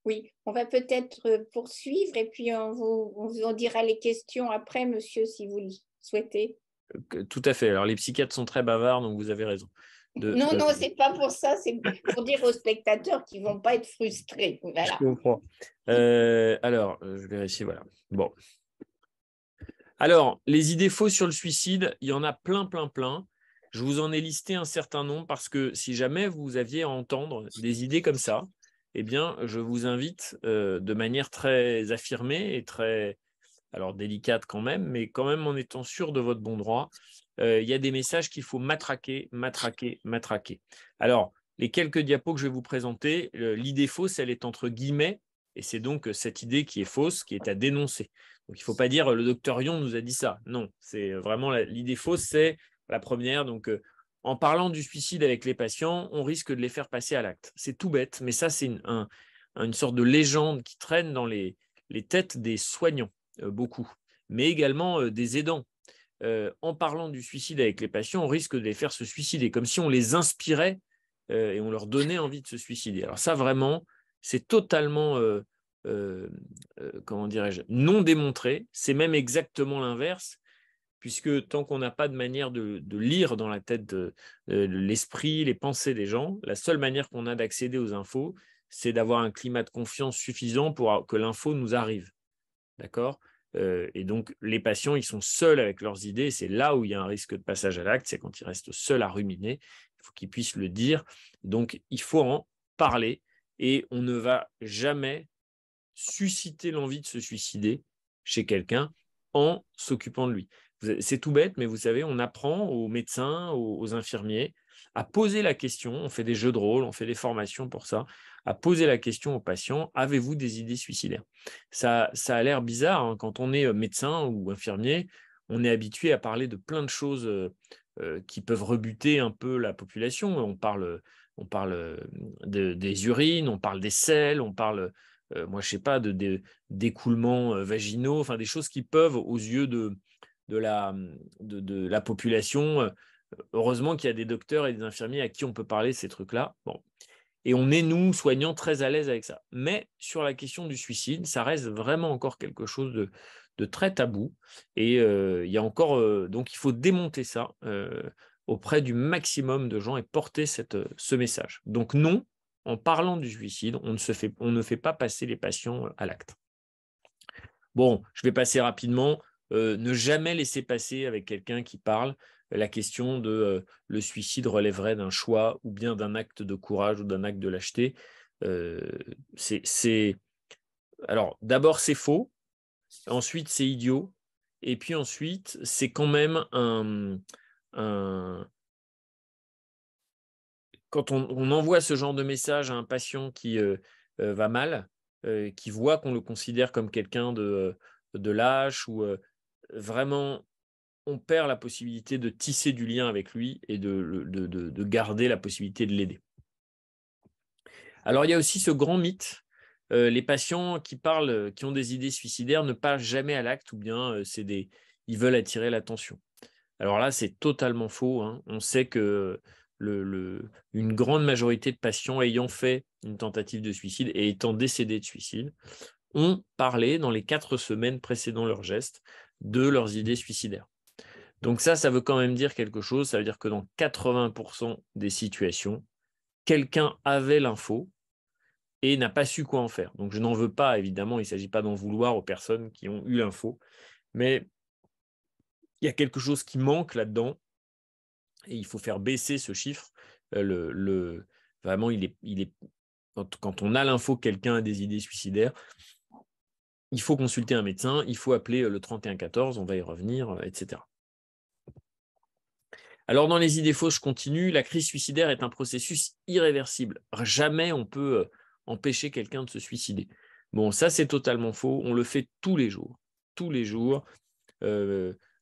Oui, on va peut-être poursuivre et puis on vous en dira les questions après, monsieur, si vous le souhaitez.
Tout à fait. Alors les psychiatres sont très bavards, donc vous avez raison.
Non, non, c'est pas pour ça, c'est pour dire aux spectateurs qu'ils ne vont pas être frustrés.
Je
Voilà.
comprends. Alors, je vérifie, voilà. Bon. Alors, les idées fausses sur le suicide, il y en a plein, plein, plein. Je vous en ai listé un certain nombre parce que si jamais vous aviez à entendre des idées comme ça, eh bien, je vous invite de manière très affirmée et très, alors délicate quand même, mais quand même en étant sûr de votre bon droit, il y a des messages qu'il faut matraquer, matraquer, matraquer. Alors, les quelques diapos que je vais vous présenter, l'idée fausse, elle est entre guillemets, et c'est donc cette idée qui est fausse, qui est à dénoncer. Donc, il ne faut pas dire le docteur Yon nous a dit ça. Non, c'est vraiment l'idée fausse, c'est la première. Donc, en parlant du suicide avec les patients, on risque de les faire passer à l'acte. C'est tout bête, mais ça, c'est une sorte de légende qui traîne dans les têtes des soignants, beaucoup, mais également des aidants. En parlant du suicide avec les patients, on risque de les faire se suicider, comme si on les inspirait et on leur donnait envie de se suicider. Alors ça, vraiment, c'est totalement, comment dirais-je, non démontré. C'est même exactement l'inverse, puisque tant qu'on n'a pas de manière de lire dans la tête de l'esprit, les pensées des gens, la seule manière qu'on a d'accéder aux infos, c'est d'avoir un climat de confiance suffisant pour que l'info nous arrive. D'accord? Et donc, les patients, ils sont seuls avec leurs idées. C'est là où il y a un risque de passage à l'acte, c'est quand ils restent seuls à ruminer. Il faut qu'ils puissent le dire. Donc, il faut en parler et on ne va jamais susciter l'envie de se suicider chez quelqu'un en s'occupant de lui. C'est tout bête, mais vous savez, on apprend aux médecins, aux infirmiers à poser la question. On fait des jeux de rôle, on fait des formations pour ça, à poser la question aux patients, avez-vous des idées suicidaires? Ça a l'air bizarre, hein, quand on est médecin ou infirmier, on est habitué à parler de plein de choses qui peuvent rebuter un peu la population. On parle des urines, on parle des selles, on parle, moi je sais pas, d'écoulements vaginaux, enfin des choses qui peuvent, aux yeux de la population, heureusement qu'il y a des docteurs et des infirmiers à qui on peut parler de ces trucs-là. Bon. Et on est, nous, soignants, très à l'aise avec ça. Mais sur la question du suicide, ça reste vraiment encore quelque chose de très tabou. Et il y a encore, donc il faut démonter ça auprès du maximum de gens et porter ce message. Donc non, en parlant du suicide, on ne fait pas passer les patients à l'acte. Bon, je vais passer rapidement. Ne jamais laisser passer avec quelqu'un qui parle la question de le suicide relèverait d'un choix ou bien d'un acte de courage ou d'un acte de lâcheté. Euh, Alors, d'abord, c'est faux. Ensuite, c'est idiot. Et puis ensuite, c'est quand même un... Quand on envoie ce genre de message à un patient qui va mal, qui voit qu'on le considère comme quelqu'un de lâche ou vraiment on perd la possibilité de tisser du lien avec lui et de garder la possibilité de l'aider. Alors, il y a aussi ce grand mythe, les patients qui parlent, qui ont des idées suicidaires ne passent jamais à l'acte ou bien ils veulent attirer l'attention. Alors là, c'est totalement faux, hein. On sait que une grande majorité de patients ayant fait une tentative de suicide et étant décédés de suicide ont parlé dans les 4 semaines précédant leur geste de leurs idées suicidaires. Donc ça veut quand même dire quelque chose. Ça veut dire que dans 80% des situations, quelqu'un avait l'info et n'a pas su quoi en faire. Donc je n'en veux pas, évidemment, il ne s'agit pas d'en vouloir aux personnes qui ont eu l'info, mais il y a quelque chose qui manque là-dedans et il faut faire baisser ce chiffre. Vraiment, quand on a l'info que quelqu'un a des idées suicidaires, il faut consulter un médecin, il faut appeler le 3114, on va y revenir, etc. Alors, dans les idées fausses, je continue. La crise suicidaire est un processus irréversible. Jamais on peut empêcher quelqu'un de se suicider. Bon, ça, c'est totalement faux. On le fait tous les jours. Tous les jours,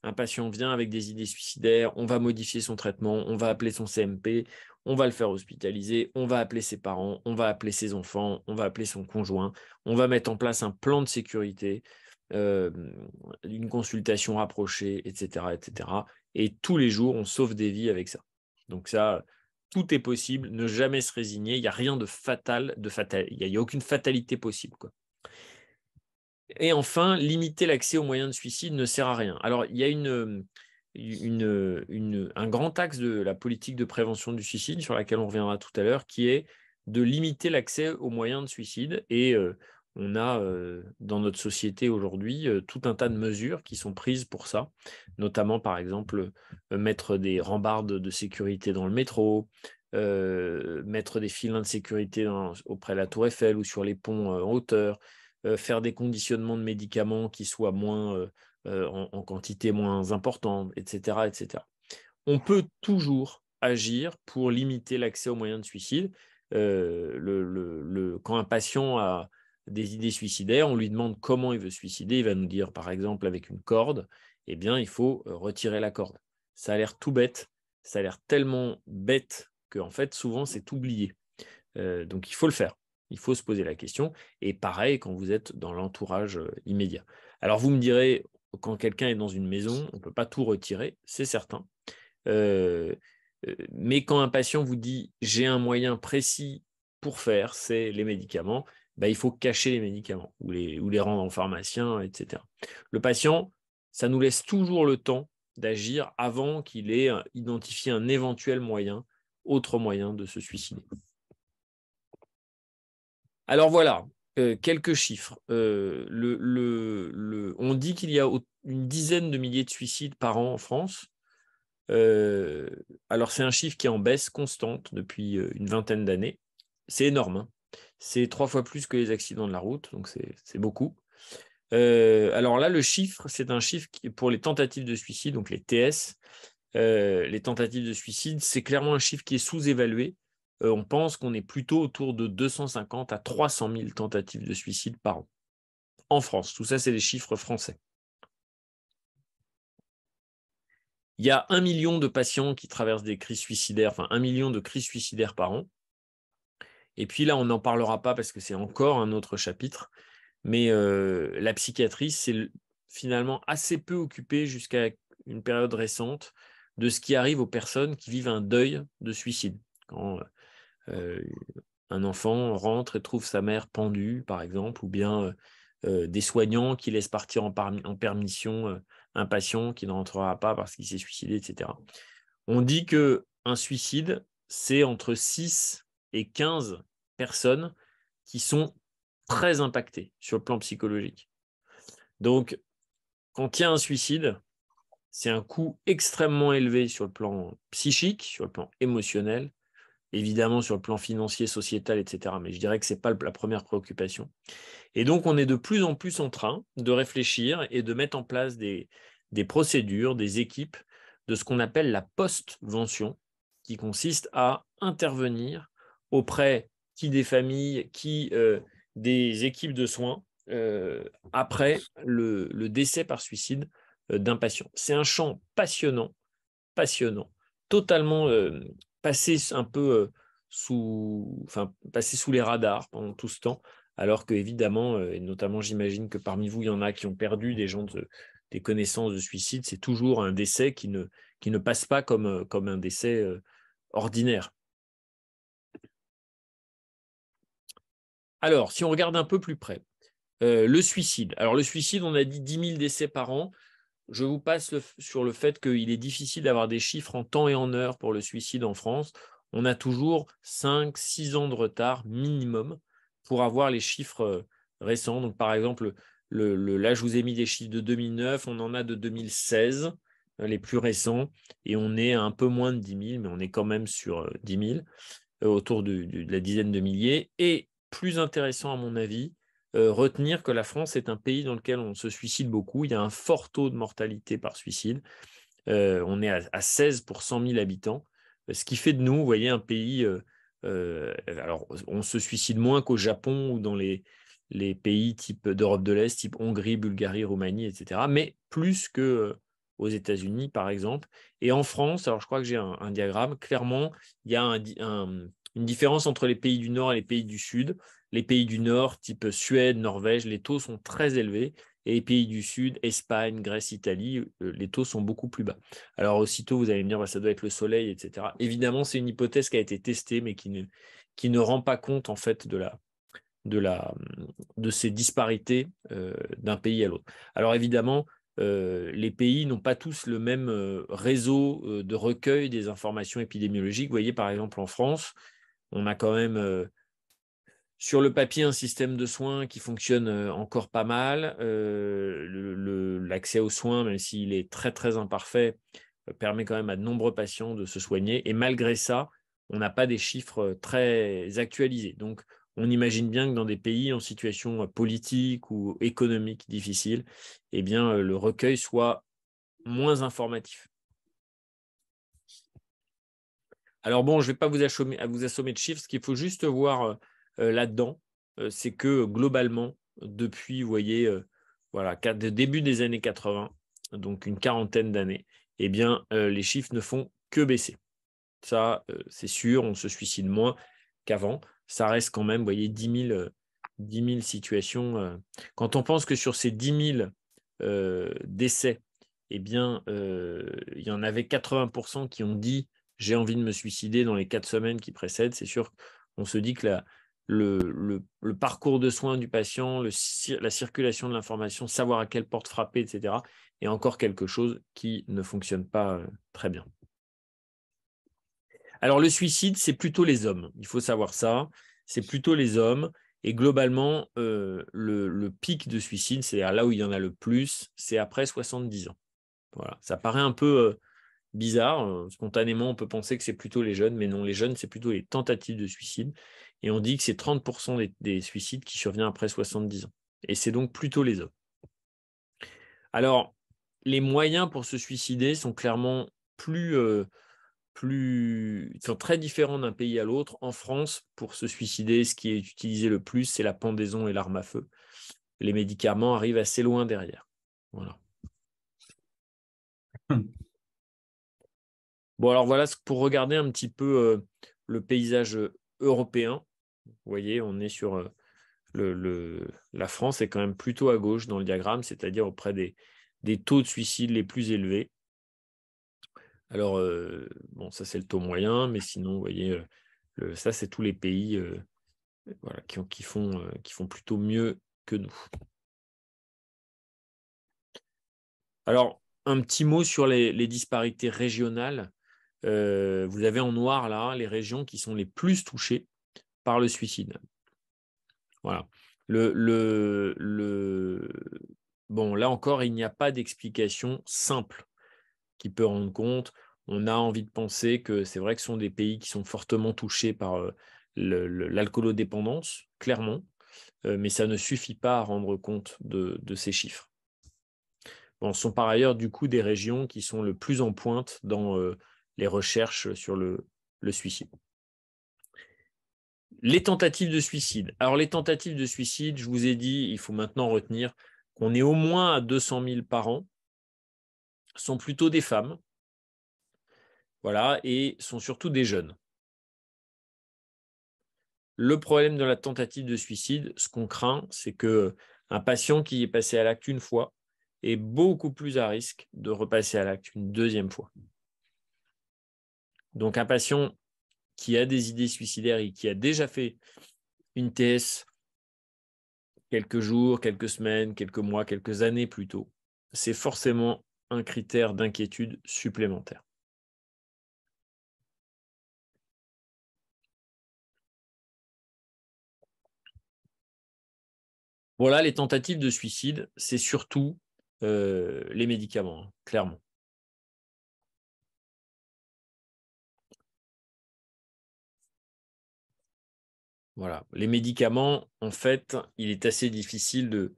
un patient vient avec des idées suicidaires, on va modifier son traitement, on va appeler son CMP, on va le faire hospitaliser, on va appeler ses parents, on va appeler ses enfants, on va appeler son conjoint, on va mettre en place un plan de sécurité, une consultation rapprochée, etc., etc. Et tous les jours, on sauve des vies avec ça. Donc ça, tout est possible, ne jamais se résigner, il n'y a rien de fatal, il n'y a aucune fatalité possible, quoi. Et enfin, limiter l'accès aux moyens de suicide ne sert à rien. Alors, il y a un grand axe de la politique de prévention du suicide, sur laquelle on reviendra tout à l'heure, qui est de limiter l'accès aux moyens de suicide. Et on a dans notre société aujourd'hui tout un tas de mesures qui sont prises pour ça, notamment par exemple mettre des rambardes de sécurité dans le métro, mettre des filins de sécurité auprès de la Tour Eiffel ou sur les ponts en hauteur, faire des conditionnements de médicaments qui soient moins en quantité moins importante, etc., etc. On peut toujours agir pour limiter l'accès aux moyens de suicide. Quand un patient a des idées suicidaires, on lui demande comment il veut se suicider. Il va nous dire, par exemple, avec une corde, eh bien, il faut retirer la corde. Ça a l'air tout bête, ça a l'air tellement bête qu'en fait, souvent, c'est oublié. Donc, il faut le faire. Il faut se poser la question. Et pareil, quand vous êtes dans l'entourage immédiat. Alors, vous me direz, quand quelqu'un est dans une maison, on ne peut pas tout retirer, c'est certain. Mais quand un patient vous dit « j'ai un moyen précis pour faire, c'est les médicaments », bah, il faut cacher les médicaments ou les rendre en pharmacien, etc. Le patient, ça nous laisse toujours le temps d'agir avant qu'il ait identifié un éventuel moyen, autre moyen de se suicider. Alors voilà, quelques chiffres. On dit qu'il y a une dizaine de milliers de suicides par an en France. Alors c'est un chiffre qui est en baisse constante depuis une vingtaine d'années. C'est énorme, hein. C'est 3 fois plus que les accidents de la route, donc c'est beaucoup. Alors là, le chiffre, c'est un chiffre qui, pour les tentatives de suicide, donc les TS, les tentatives de suicide, c'est clairement un chiffre qui est sous-évalué. On pense qu'on est plutôt autour de 250 à 300 000 tentatives de suicide par an. En France, tout ça, c'est les chiffres français. Il y a 1 million de patients qui traversent des crises suicidaires, enfin 1 million de crises suicidaires par an. Et puis là, on n'en parlera pas parce que c'est encore un autre chapitre. Mais la psychiatrie, c'est finalement assez peu occupée jusqu'à une période récente de ce qui arrive aux personnes qui vivent un deuil de suicide. Quand un enfant rentre et trouve sa mère pendue, par exemple, ou bien des soignants qui laissent partir en permission un patient qui ne rentrera pas parce qu'il s'est suicidé, etc. On dit qu'un suicide, c'est entre 6 et 15 personnes qui sont très impactées sur le plan psychologique. Donc, quand il y a un suicide, c'est un coût extrêmement élevé sur le plan psychique, sur le plan émotionnel, évidemment sur le plan financier, sociétal, etc. Mais je dirais que ce n'est pas la première préoccupation. Et donc, on est de plus en plus en train de réfléchir et de mettre en place des procédures, des équipes de ce qu'on appelle la postvention, qui consiste à intervenir auprès des familles, des équipes de soins après le décès par suicide d'un patient. C'est un champ passionnant, totalement passé un peu passé sous les radars pendant tout ce temps, alors que évidemment, et notamment j'imagine que parmi vous, il y en a qui ont perdu des connaissances de suicide, c'est toujours un décès qui ne passe pas comme un décès ordinaire. Alors, si on regarde un peu plus près, le suicide. Alors, le suicide, on a dit 10 000 décès par an. Je vous passe sur le fait qu'il est difficile d'avoir des chiffres en temps et en heure pour le suicide en France. On a toujours 5-6 ans de retard minimum pour avoir les chiffres récents. Donc, par exemple, là, je vous ai mis des chiffres de 2009, on en a de 2016, les plus récents, et on est à un peu moins de 10 000, mais on est quand même sur 10 000, autour de la dizaine de milliers. Et plus intéressant, à mon avis, retenir que la France est un pays dans lequel on se suicide beaucoup. Il y a un fort taux de mortalité par suicide. On est à 16 pour 100 000 habitants, ce qui fait de nous, vous voyez, un pays. Alors, on se suicide moins qu'au Japon ou dans les pays type d'Europe de l'Est, type Hongrie, Bulgarie, Roumanie, etc., mais plus que aux États-Unis, par exemple. Et en France, alors je crois que j'ai un diagramme, clairement, il y a une différence entre les pays du Nord et les pays du Sud. Les pays du Nord, type Suède, Norvège, les taux sont très élevés. Et les pays du Sud, Espagne, Grèce, Italie, les taux sont beaucoup plus bas. Alors aussitôt, vous allez me dire, bah, ça doit être le soleil, etc. Évidemment, c'est une hypothèse qui a été testée, mais qui ne rend pas compte en fait de ces disparités d'un pays à l'autre. Alors évidemment, les pays n'ont pas tous le même réseau de recueil des informations épidémiologiques. Vous voyez, par exemple, en France, on a quand même sur le papier un système de soins qui fonctionne encore pas mal. L'accès aux soins, même s'il est très très imparfait, permet quand même à de nombreux patients de se soigner. Et malgré ça, on n'a pas des chiffres très actualisés. Donc, on imagine bien que dans des pays en situation politique ou économique difficile, eh bien, le recueil soit moins informatif. Alors bon, je ne vais pas vous assommer de chiffres. Ce qu'il faut juste voir là-dedans, c'est que globalement, depuis, vous voyez, voilà, début des années 80, donc une quarantaine d'années, eh bien, les chiffres ne font que baisser. Ça, c'est sûr, on se suicide moins qu'avant. Ça reste quand même, vous voyez, 10 000 situations. Quand on pense que sur ces 10 000 décès, eh bien, il y en avait 80% qui ont dit j'ai envie de me suicider dans les 4 semaines qui précèdent. C'est sûr qu'on se dit que le parcours de soins du patient, la circulation de l'information, savoir à quelle porte frapper, etc., est encore quelque chose qui ne fonctionne pas très bien. Alors, le suicide, c'est plutôt les hommes. Il faut savoir ça. C'est plutôt les hommes. Et globalement, le pic de suicide, c'est là où il y en a le plus, c'est après 70 ans. Voilà. Ça paraît un peu bizarre. Spontanément, on peut penser que c'est plutôt les jeunes, mais non, les jeunes, c'est plutôt les tentatives de suicide. Et on dit que c'est 30% des suicides qui surviennent après 70 ans. Et c'est donc plutôt les hommes. Alors, les moyens pour se suicider sont clairement sont très différents d'un pays à l'autre. En France, pour se suicider, ce qui est utilisé le plus, c'est la pendaison et l'arme à feu. Les médicaments arrivent assez loin derrière. Voilà. Bon, alors voilà, pour regarder un petit peu le paysage européen. Vous voyez, on est sur la France est quand même plutôt à gauche dans le diagramme, c'est-à-dire auprès des taux de suicide les plus élevés. Alors, bon, ça c'est le taux moyen, mais sinon, vous voyez, ça c'est tous les pays voilà, qui font plutôt mieux que nous. Alors, un petit mot sur les disparités régionales. Vous avez en noir là les régions qui sont les plus touchées par le suicide. Voilà. Bon, là encore, il n'y a pas d'explication simple qui peut rendre compte. On a envie de penser que c'est vrai que ce sont des pays qui sont fortement touchés par l'alcoolodépendance, clairement, mais ça ne suffit pas à rendre compte de ces chiffres. Bon, ce sont par ailleurs du coup des régions qui sont le plus en pointe dans les recherches sur le suicide. Les tentatives de suicide. Alors, les tentatives de suicide, je vous ai dit, il faut maintenant retenir qu'on est au moins à 200 000 par an, sont plutôt des femmes, voilà, et sont surtout des jeunes. Le problème de la tentative de suicide, ce qu'on craint, c'est qu'un patient qui est passé à l'acte une fois est beaucoup plus à risque de repasser à l'acte une deuxième fois. Donc, un patient qui a des idées suicidaires et qui a déjà fait une TS quelques jours, quelques semaines, quelques mois, quelques années plus tôt, c'est forcément un critère d'inquiétude supplémentaire. Voilà, les tentatives de suicide, c'est surtout les médicaments, hein, clairement. Voilà. Les médicaments, en fait, il est assez difficile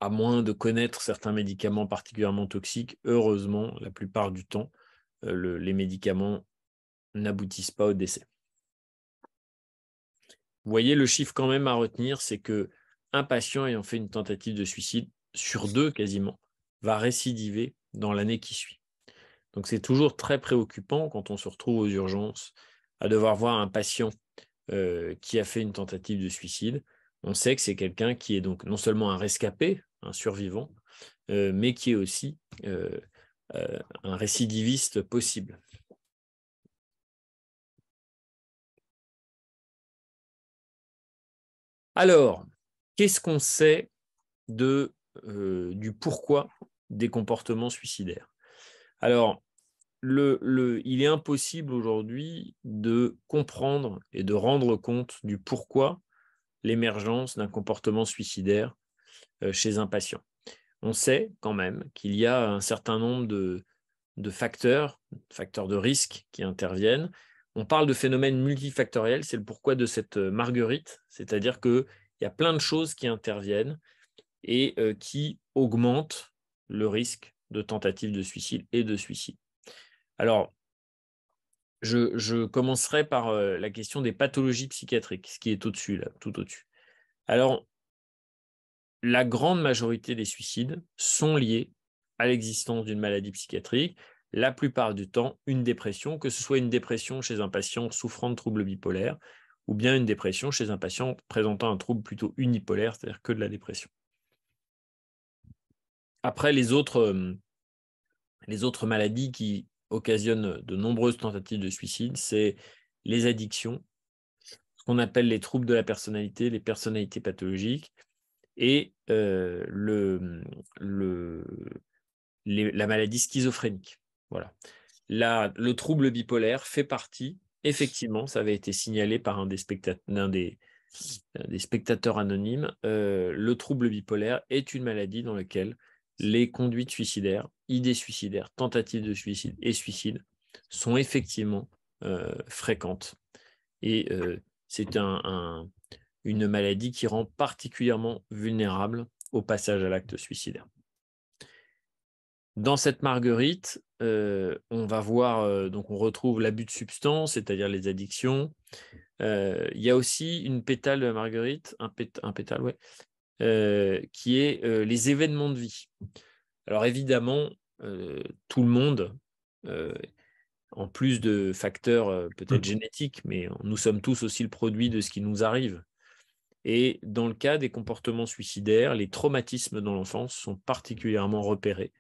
à moins de connaître certains médicaments particulièrement toxiques, heureusement, la plupart du temps, les médicaments n'aboutissent pas au décès. Vous voyez, le chiffre quand même à retenir, c'est qu'un patient ayant fait une tentative de suicide, sur 2 quasiment, va récidiver dans l'année qui suit. Donc c'est toujours très préoccupant quand on se retrouve aux urgences à devoir voir un patient qui a fait une tentative de suicide. On sait que c'est quelqu'un qui est donc non seulement un rescapé, un survivant, mais qui est aussi un récidiviste possible. Alors, qu'est-ce qu'on sait du pourquoi des comportements suicidaires? Alors, il est impossible aujourd'hui de comprendre et de rendre compte du pourquoi l'émergence d'un comportement suicidaire chez un patient. On sait quand même qu'il y a un certain nombre de facteurs de risque qui interviennent. On parle de phénomènes multifactoriels, c'est le pourquoi de cette marguerite, c'est-à-dire qu'il y a plein de choses qui interviennent et qui augmentent le risque de tentative de suicide et de suicide. Alors, je commencerai par la question des pathologies psychiatriques, ce qui est au-dessus, là, tout au-dessus. Alors, la grande majorité des suicides sont liés à l'existence d'une maladie psychiatrique, la plupart du temps une dépression, que ce soit une dépression chez un patient souffrant de troubles bipolaires ou bien une dépression chez un patient présentant un trouble plutôt unipolaire, c'est-à-dire que de la dépression. Après, les autres maladies qui occasionnent de nombreuses tentatives de suicide, c'est les addictions, ce qu'on appelle les troubles de la personnalité, les personnalités pathologiques, et la maladie schizophrénique. Voilà. Le trouble bipolaire fait partie, effectivement, ça avait été signalé par un des spectateurs anonymes, le trouble bipolaire est une maladie dans laquelle les conduites suicidaires, idées suicidaires, tentatives de suicide et suicide sont effectivement fréquentes. Et c'est une maladie qui rend particulièrement vulnérable au passage à l'acte suicidaire. Dans cette marguerite, on va voir, donc on retrouve l'abus de substances, c'est-à-dire les addictions. Il y a aussi une pétale de la marguerite, un pétale, ouais, qui est les événements de vie. Alors évidemment, tout le monde, en plus de facteurs peut-être génétiques, mais nous sommes tous aussi le produit de ce qui nous arrive. Et dans le cas des comportements suicidaires, les traumatismes dans l'enfance sont particulièrement repérés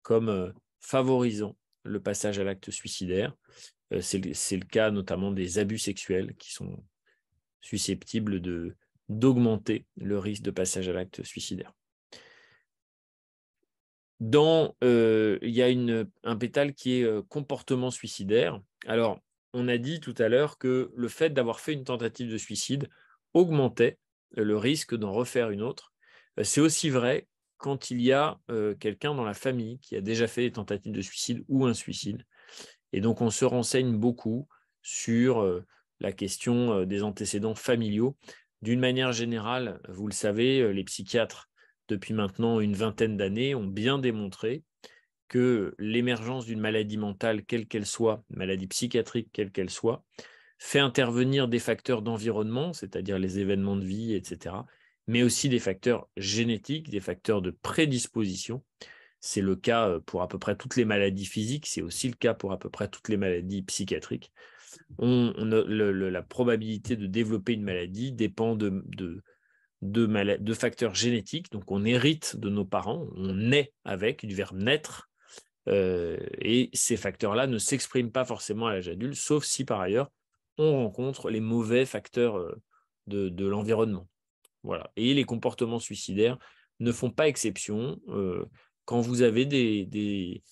comme favorisant le passage à l'acte suicidaire. C'est le cas notamment des abus sexuels qui sont susceptibles d'augmenter le risque de passage à l'acte suicidaire. Il y a un pétale qui est comportement suicidaire. Alors, on a dit tout à l'heure que le fait d'avoir fait une tentative de suicide augmentait le risque d'en refaire une autre. C'est aussi vrai quand il y a quelqu'un dans la famille qui a déjà fait des tentatives de suicide ou un suicide. Et donc, on se renseigne beaucoup sur la question des antécédents familiaux. D'une manière générale, vous le savez, les psychiatres, depuis maintenant une vingtaine d'années, ont bien démontré que l'émergence d'une maladie mentale, quelle qu'elle soit, maladie psychiatrique, quelle qu'elle soit, fait intervenir des facteurs d'environnement, c'est-à-dire les événements de vie, etc., mais aussi des facteurs génétiques, des facteurs de prédisposition. C'est le cas pour à peu près toutes les maladies physiques, c'est aussi le cas pour à peu près toutes les maladies psychiatriques. La probabilité de développer une maladie dépend de facteurs génétiques, donc on hérite de nos parents, on naît avec, du verbe naître, et ces facteurs-là ne s'expriment pas forcément à l'âge adulte, sauf si par ailleurs on rencontre les mauvais facteurs de l'environnement. Voilà. Et les comportements suicidaires ne font pas exception. Quand vous avez des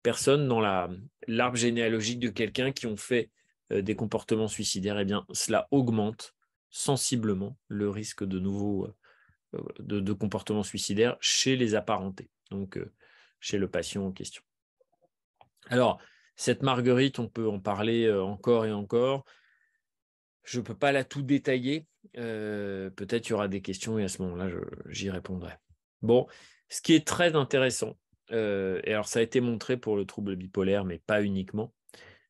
personnes dans l'arbre généalogique de quelqu'un qui ont fait des comportements suicidaires, eh bien, cela augmente sensiblement le risque de nouveaux de comportements suicidaires chez les apparentés, donc chez le patient en question. Alors, cette marguerite, on peut en parler encore et encore. Je ne peux pas la tout détailler. Peut-être il y aura des questions et à ce moment-là, j'y répondrai. Bon, ce qui est très intéressant, et alors ça a été montré pour le trouble bipolaire, mais pas uniquement,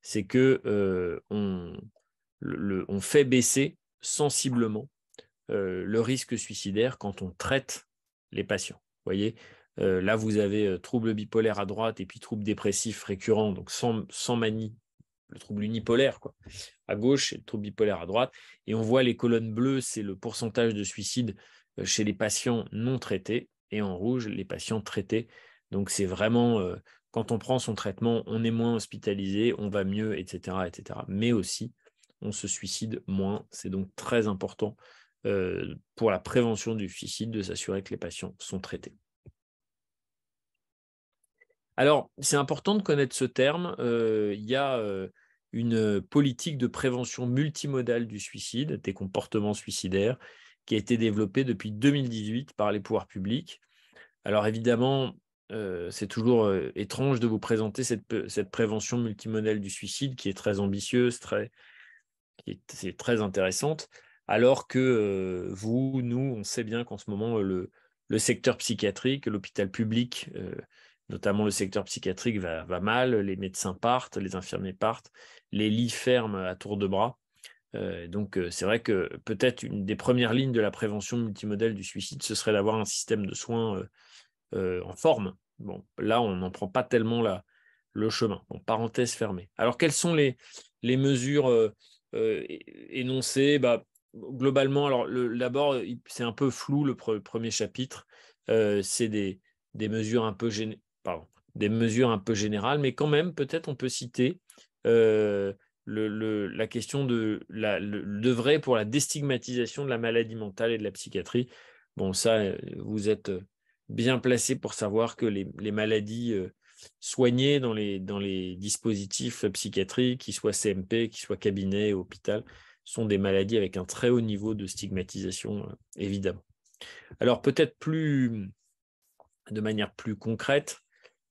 c'est que on fait baisser sensiblement le risque suicidaire quand on traite les patients. Vous voyez, là, vous avez trouble bipolaire à droite et puis trouble dépressif récurrent, donc sans manie, le trouble unipolaire, quoi. À gauche, c'est le trouble bipolaire à droite. Et on voit les colonnes bleues, c'est le pourcentage de suicide chez les patients non traités. Et en rouge, les patients traités. Donc, c'est vraiment, quand on prend son traitement, on est moins hospitalisé, on va mieux, etc., etc. Mais aussi, on se suicide moins. C'est donc très important pour la prévention du suicide de s'assurer que les patients sont traités. Alors, c'est important de connaître ce terme. Il y a une politique de prévention multimodale du suicide, des comportements suicidaires, qui a été développée depuis 2018 par les pouvoirs publics. Alors évidemment, c'est toujours étrange de vous présenter cette prévention multimodale du suicide qui est très ambitieuse, c'est très intéressante, alors que vous, nous, on sait bien qu'en ce moment, le secteur psychiatrique, l'hôpital public, notamment le secteur psychiatrique va mal, les médecins partent, les infirmiers partent, les lits ferment à tour de bras. Donc c'est vrai que peut-être une des premières lignes de la prévention multimodale du suicide, ce serait d'avoir un système de soins en forme. Bon, là, on n'en prend pas tellement le chemin. Bon, parenthèse fermée. Alors, quelles sont les mesures énoncées? Globalement, alors d'abord, c'est un peu flou le premier chapitre. C'est des mesures des mesures un peu générales, mais quand même, peut-être on peut citer la question d'œuvrer pour la déstigmatisation de la maladie mentale et de la psychiatrie. Bon, ça, vous êtes bien placé pour savoir que les maladies soignées dans les dispositifs psychiatriques, qu'ils soient CMP, qu'ils soient cabinet, hôpital, sont des maladies avec un très haut niveau de stigmatisation, évidemment. Alors peut-être de manière plus concrète,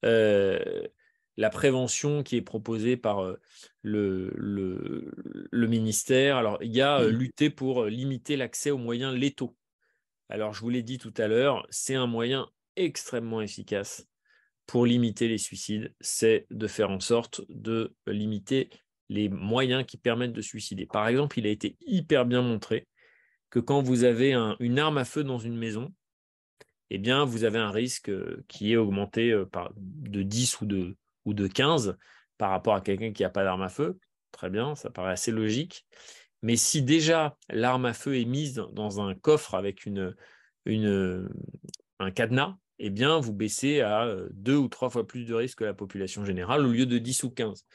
la prévention qui est proposée par le ministère. Alors, il y a lutter pour limiter l'accès aux moyens létaux. Alors, je vous l'ai dit tout à l'heure, c'est un moyen extrêmement efficace pour limiter les suicides, c'est de faire en sorte de limiter les moyens qui permettent de suicider. Par exemple, il a été hyper bien montré que quand vous avez une arme à feu dans une maison, eh bien, vous avez un risque qui est augmenté de 10 ou de 15 par rapport à quelqu'un qui n'a pas d'arme à feu. Très bien, ça paraît assez logique. Mais si déjà l'arme à feu est mise dans un coffre avec un cadenas, eh bien, vous baissez à 2 ou 3 fois plus de risque que la population générale au lieu de 10 ou 15. Vous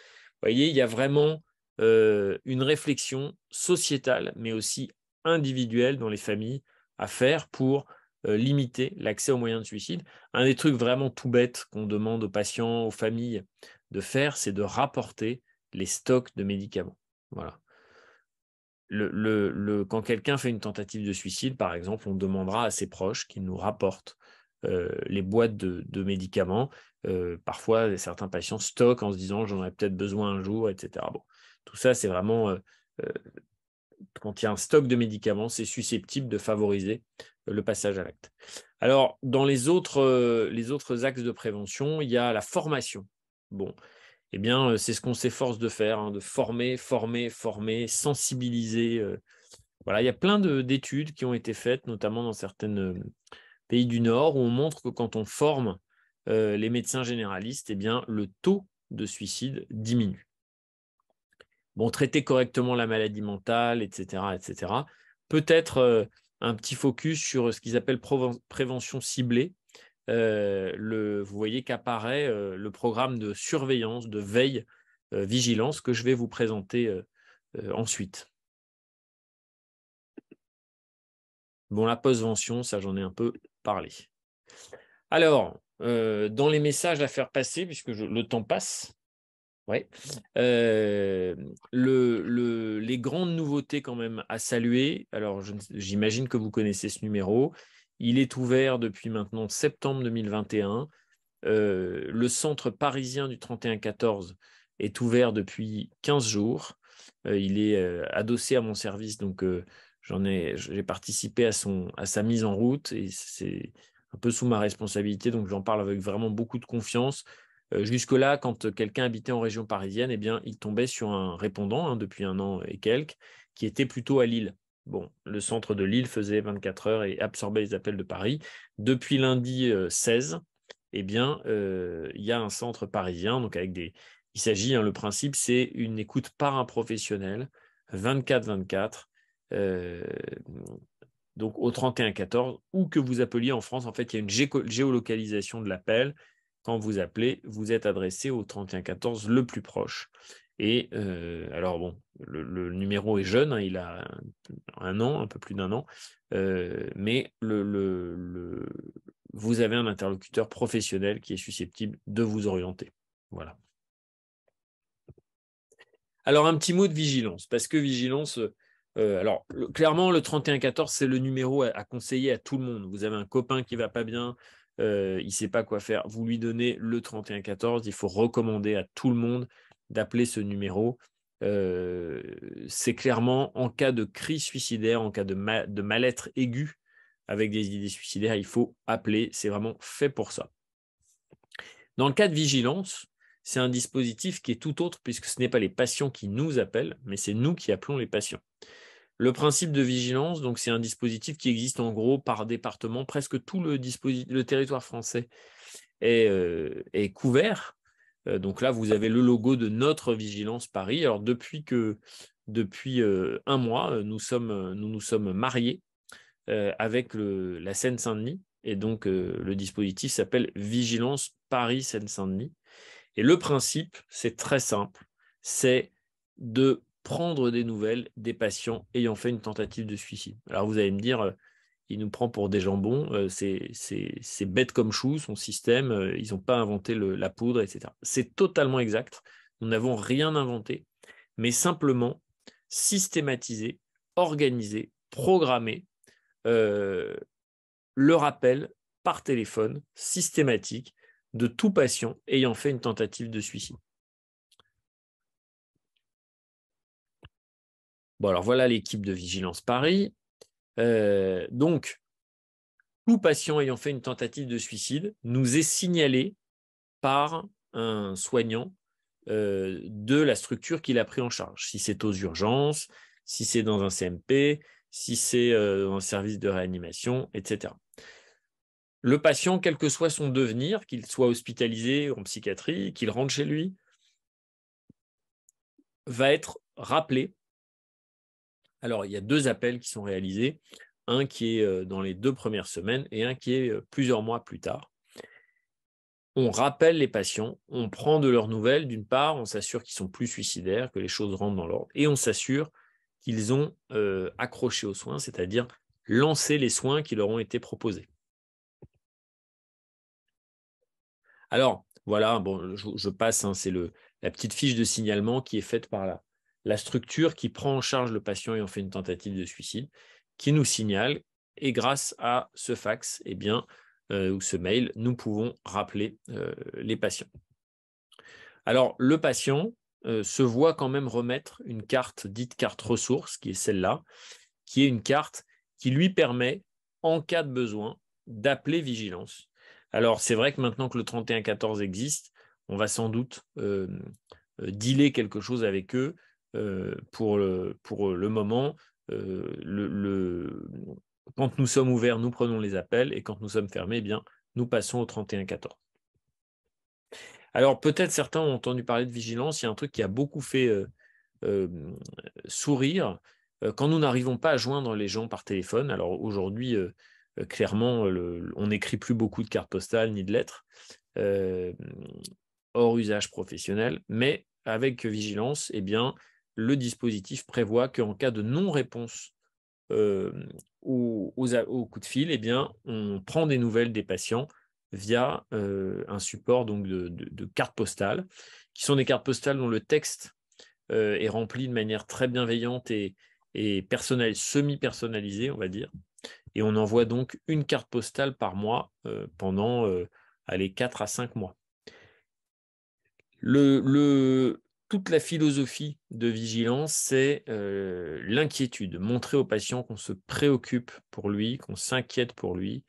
voyez, il y a vraiment une réflexion sociétale, mais aussi individuelle dans les familles à faire pour limiter l'accès aux moyens de suicide. Un des trucs vraiment tout bêtes qu'on demande aux patients, aux familles de faire, c'est de rapporter les stocks de médicaments. Voilà. Quand quelqu'un fait une tentative de suicide, par exemple, on demandera à ses proches qu'ils nous rapportent les boîtes de médicaments. Parfois, certains patients stockent en se disant j'en aurais peut-être besoin un jour, etc. Bon, tout ça, c'est vraiment quand il y a un stock de médicaments, c'est susceptible de favoriser le passage à l'acte. Alors, dans les autres axes de prévention, il y a la formation. Bon, eh bien, c'est ce qu'on s'efforce de faire, hein, de former, sensibiliser. Voilà, il y a plein d'études qui ont été faites, notamment dans certains pays du Nord, où on montre que quand on forme les médecins généralistes, eh bien, le taux de suicide diminue. Bon, traiter correctement la maladie mentale, etc., etc. Peut-être un petit focus sur ce qu'ils appellent prévention ciblée. Vous voyez qu'apparaît le programme de surveillance, de veille, vigilance que je vais vous présenter ensuite. Bon, la postvention, ça j'en ai un peu parlé. Alors, dans les messages à faire passer, puisque le temps passe, ouais, les grandes nouveautés quand même à saluer. Alors, j'imagine que vous connaissez ce numéro. Il est ouvert depuis maintenant septembre 2021. Le centre parisien du 3114 est ouvert depuis 15 jours. Il est adossé à mon service, donc j'ai participé à sa mise en route et c'est un peu sous ma responsabilité, donc j'en parle avec vraiment beaucoup de confiance. Jusque-là, quand quelqu'un habitait en région parisienne, eh bien, il tombait sur un répondant, hein, depuis 1 an et quelques, qui était plutôt à Lille. Bon, le centre de Lille faisait 24 heures et absorbait les appels de Paris. Depuis lundi 16, eh bien, il y a un centre parisien, donc il s'agit, hein, le principe, c'est une écoute par un professionnel, 24-24, donc au 3114, ou que vous appeliez en France. En fait, il y a une géolocalisation de l'appel. Quand vous appelez, vous êtes adressé au 3114 le plus proche. Et alors bon, le numéro est jeune, hein, il a 1 an, un peu plus d'1 an, mais vous avez un interlocuteur professionnel qui est susceptible de vous orienter. Voilà. Alors, un petit mot de vigilance, parce que vigilance, clairement, le 3114, c'est le numéro à conseiller à tout le monde. Vous avez un copain qui ne va pas bien, il ne sait pas quoi faire, vous lui donnez le 3114, il faut recommander à tout le monde d'appeler ce numéro. C'est clairement en cas de crise suicidaire, en cas de mal-être aigu avec des idées suicidaires, il faut appeler, c'est vraiment fait pour ça. Dans le cas de vigilance, c'est un dispositif qui est tout autre puisque ce n'est pas les patients qui nous appellent, mais c'est nous qui appelons les patients. Le principe de vigilance, donc, c'est un dispositif qui existe en gros par département. Presque tout le territoire français est couvert. Donc là, vous avez le logo de notre Vigilance Paris. Alors depuis 1 mois, nous nous sommes mariés avec la Seine-Saint-Denis. Et donc, le dispositif s'appelle Vigilance Paris Seine-Saint-Denis. Et le principe, c'est très simple, c'est de prendre des nouvelles des patients ayant fait une tentative de suicide. Alors vous allez me dire, il nous prend pour des jambons, c'est bête comme chou, son système, ils n'ont pas inventé la poudre, etc. C'est totalement exact, nous n'avons rien inventé, mais simplement systématiser, organiser, programmer le rappel par téléphone systématique de tout patient ayant fait une tentative de suicide. Bon, alors voilà l'équipe de Vigilance Paris. Donc, tout patient ayant fait une tentative de suicide nous est signalé par un soignant de la structure qu'il a pris en charge. Si c'est aux urgences, si c'est dans un CMP, si c'est dans un service de réanimation, etc. Le patient, quel que soit son devenir, qu'il soit hospitalisé en psychiatrie, qu'il rentre chez lui, va être rappelé. Alors, il y a 2 appels qui sont réalisés, un qui est dans les 2 premières semaines et un qui est plusieurs mois plus tard. On rappelle les patients, on prend de leurs nouvelles. D'une part, on s'assure qu'ils sont plus suicidaires, que les choses rentrent dans l'ordre, et on s'assure qu'ils ont accroché aux soins, c'est-à-dire lancé les soins qui leur ont été proposés. Alors, voilà, bon, je passe, hein, c'est la petite fiche de signalement qui est faite par la structure qui prend en charge le patient ayant fait une tentative de suicide, qui nous signale, et grâce à ce fax, eh bien, ou ce mail, nous pouvons rappeler les patients. Alors, le patient se voit quand même remettre une carte dite carte ressource, qui est celle-là, qui est une carte qui lui permet, en cas de besoin, d'appeler Vigilance. Alors, c'est vrai que maintenant que le 3114 existe, on va sans doute dealer quelque chose avec eux pour le moment. Quand nous sommes ouverts, nous prenons les appels, et quand nous sommes fermés, eh bien, nous passons au 31-14. Alors, peut-être certains ont entendu parler de vigilance. Il y a un truc qui a beaucoup fait sourire quand nous n'arrivons pas à joindre les gens par téléphone. Alors, aujourd'hui, clairement, on n'écrit plus beaucoup de cartes postales ni de lettres, hors usage professionnel, mais avec vigilance, eh bien, le dispositif prévoit qu'en cas de non-réponse au coup de fil, eh bien, on prend des nouvelles des patients via un support donc de cartes postales, qui sont des cartes postales dont le texte est rempli de manière très bienveillante et semi-personnalisée, on va dire. Et on envoie donc une carte postale par mois pendant 4 à 5 mois. Toute la philosophie de vigilance, c'est l'inquiétude, montrer au patient qu'on se préoccupe pour lui, qu'on s'inquiète pour lui,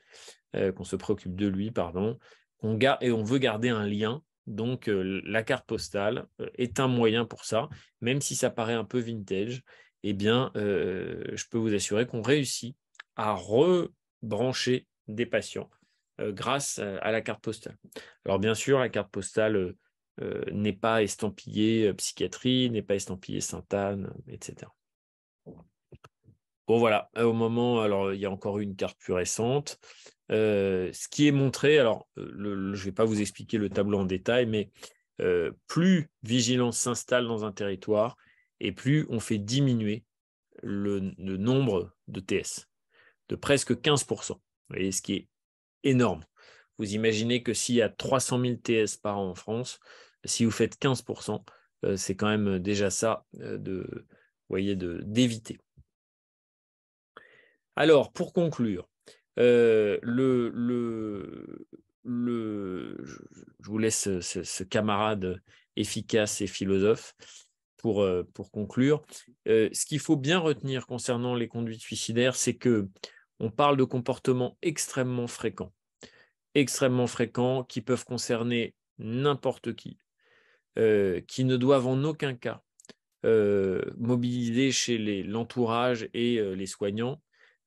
qu'on se préoccupe de lui, pardon, et on veut garder un lien. Donc, la carte postale est un moyen pour ça, même si ça paraît un peu vintage. Eh bien, je peux vous assurer qu'on réussit à rebrancher des patients grâce à la carte postale. Alors, bien sûr, la carte postale n'est pas estampillée psychiatrie, n'est pas estampillée Sainte-Anne, etc. Bon, voilà, au moment, alors il y a encore une carte plus récente. Ce qui est montré, alors je ne vais pas vous expliquer le tableau en détail, mais plus vigilance s'installe dans un territoire, et plus on fait diminuer le nombre de TS, de presque 15%. Vous voyez, ce qui est énorme. Vous imaginez que s'il y a 300 000 TS par an en France, si vous faites 15%, c'est quand même déjà ça d'éviter. Alors, pour conclure, je vous laisse ce camarade efficace et philosophe pour conclure. Ce qu'il faut bien retenir concernant les conduites suicidaires, c'est qu'on parle de comportements extrêmement fréquents, qui peuvent concerner n'importe qui ne doivent en aucun cas mobiliser chez l'entourage et les soignants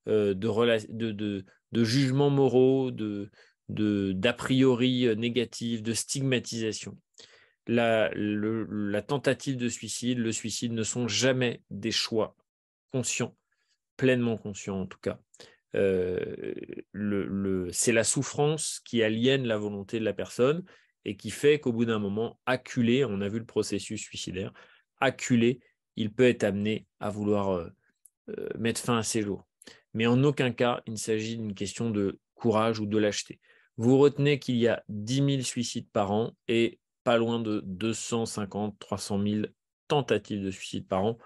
de jugements moraux, d'a priori négatifs, de stigmatisation. La tentative de suicide, le suicide ne sont jamais des choix conscients, pleinement conscients en tout cas. C'est la souffrance qui aliène la volonté de la personne et qui fait qu'au bout d'un moment, acculé, on a vu le processus suicidaire, acculé, il peut être amené à vouloir mettre fin à ses jours. Mais en aucun cas, il ne s'agit d'une question de courage ou de lâcheté. Vous retenez qu'il y a 10 000 suicides par an et pas loin de 250 300 000 tentatives de suicide par an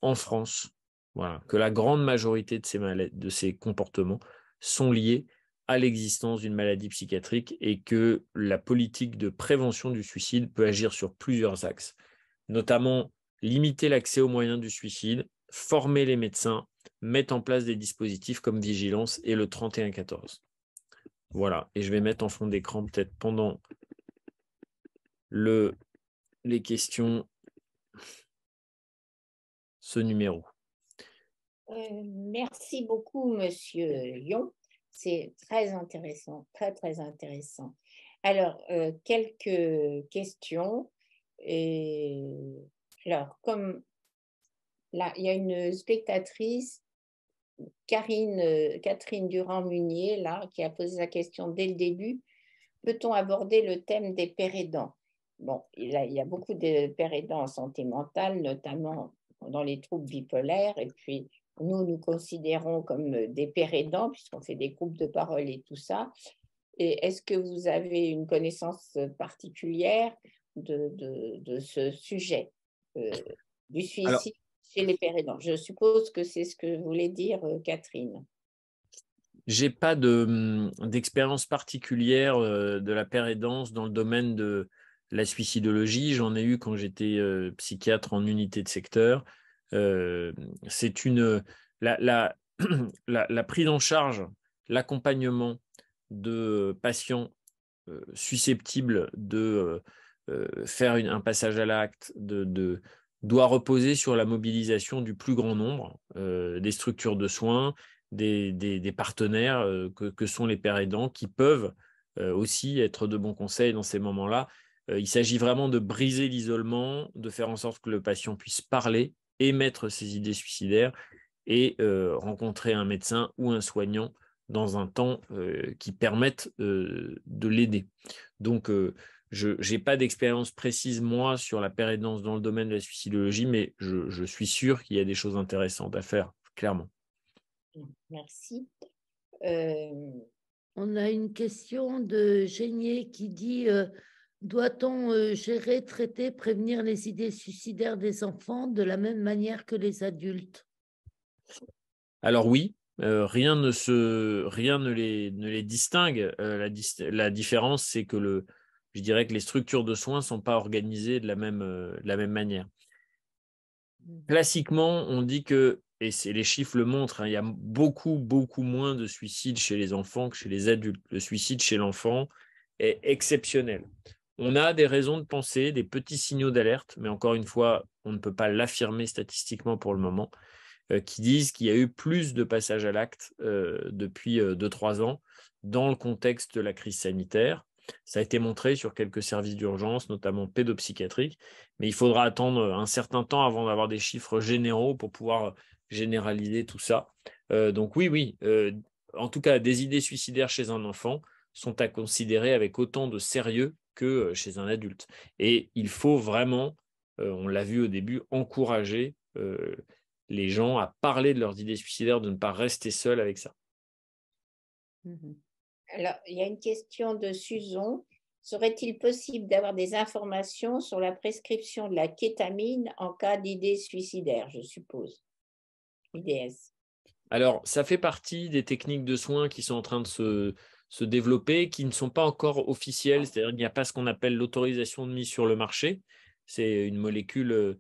en France. Voilà, que la grande majorité de ces comportements sont liés à l'existence d'une maladie psychiatrique et que la politique de prévention du suicide peut agir sur plusieurs axes, notamment limiter l'accès aux moyens du suicide, former les médecins, mettre en place des dispositifs comme vigilance et le 31-14. Voilà, et je vais mettre en fond d'écran peut-être pendant les questions ce numéro.
Merci beaucoup, Monsieur Lyon. C'est très intéressant, très, très intéressant. Alors, quelques questions. Alors, comme là, il y a une spectatrice, Catherine Durand-Munier, là, qui a posé la question dès le début. Peut-on aborder le thème des pères aidants? Bon, il y a beaucoup de pères aidants en santé mentale, notamment dans les troubles bipolaires. Et puis, nous considérons comme des pères aidants, puisqu'on fait des groupes de parole et tout ça. Et est-ce que vous avez une connaissance particulière de ce sujet du suicide chez les pères aidants? Je suppose que c'est ce que voulait dire Catherine.
Je n'ai pas d'expérience particulière de la pérédance dans le domaine de la suicidologie. J'en ai eu quand j'étais psychiatre en unité de secteur. C'est la prise en charge, l'accompagnement de patients susceptibles de faire un passage à l'acte doit reposer sur la mobilisation du plus grand nombre des structures de soins, des partenaires que sont les pères aidants, qui peuvent aussi être de bons conseils dans ces moments-là. Il s'agit vraiment de briser l'isolement, de faire en sorte que le patient puisse parler, émettre ses idées suicidaires et rencontrer un médecin ou un soignant dans un temps qui permette de l'aider. Donc, je n'ai pas d'expérience précise, moi, sur la pérédance dans le domaine de la suicidologie, mais je suis sûr qu'il y a des choses intéressantes à faire, clairement.
Merci.
On a une question de Génier qui dit doit-on gérer, traiter, prévenir les idées suicidaires des enfants de la même manière que les adultes?
Alors oui, rien ne les distingue. La différence, c'est que je dirais que les structures de soins ne sont pas organisées de la même manière. Classiquement, on dit que, et les chiffres le montrent, hein, il y a beaucoup, beaucoup moins de suicides chez les enfants que chez les adultes. Le suicide chez l'enfant est exceptionnel. On a des raisons de penser, des petits signaux d'alerte, mais encore une fois, on ne peut pas l'affirmer statistiquement pour le moment, qui disent qu'il y a eu plus de passages à l'acte depuis 2-3 ans dans le contexte de la crise sanitaire. Ça a été montré sur quelques services d'urgence, notamment pédopsychiatriques, mais il faudra attendre un certain temps avant d'avoir des chiffres généraux pour pouvoir généraliser tout ça. Donc oui, en tout cas, des idées suicidaires chez un enfant sont à considérer avec autant de sérieux que chez un adulte. Et il faut vraiment, on l'a vu au début, encourager les gens à parler de leurs idées suicidaires, de ne pas rester seuls avec ça.
Alors, il y a une question de Suzon. Serait-il possible d'avoir des informations sur la prescription de la kétamine en cas d'idées suicidaires, je suppose? IDS.
Alors, ça fait partie des techniques de soins qui sont en train de se développer, qui ne sont pas encore officielles, c'est-à-dire qu'il n'y a pas ce qu'on appelle l'autorisation de mise sur le marché. C'est une molécule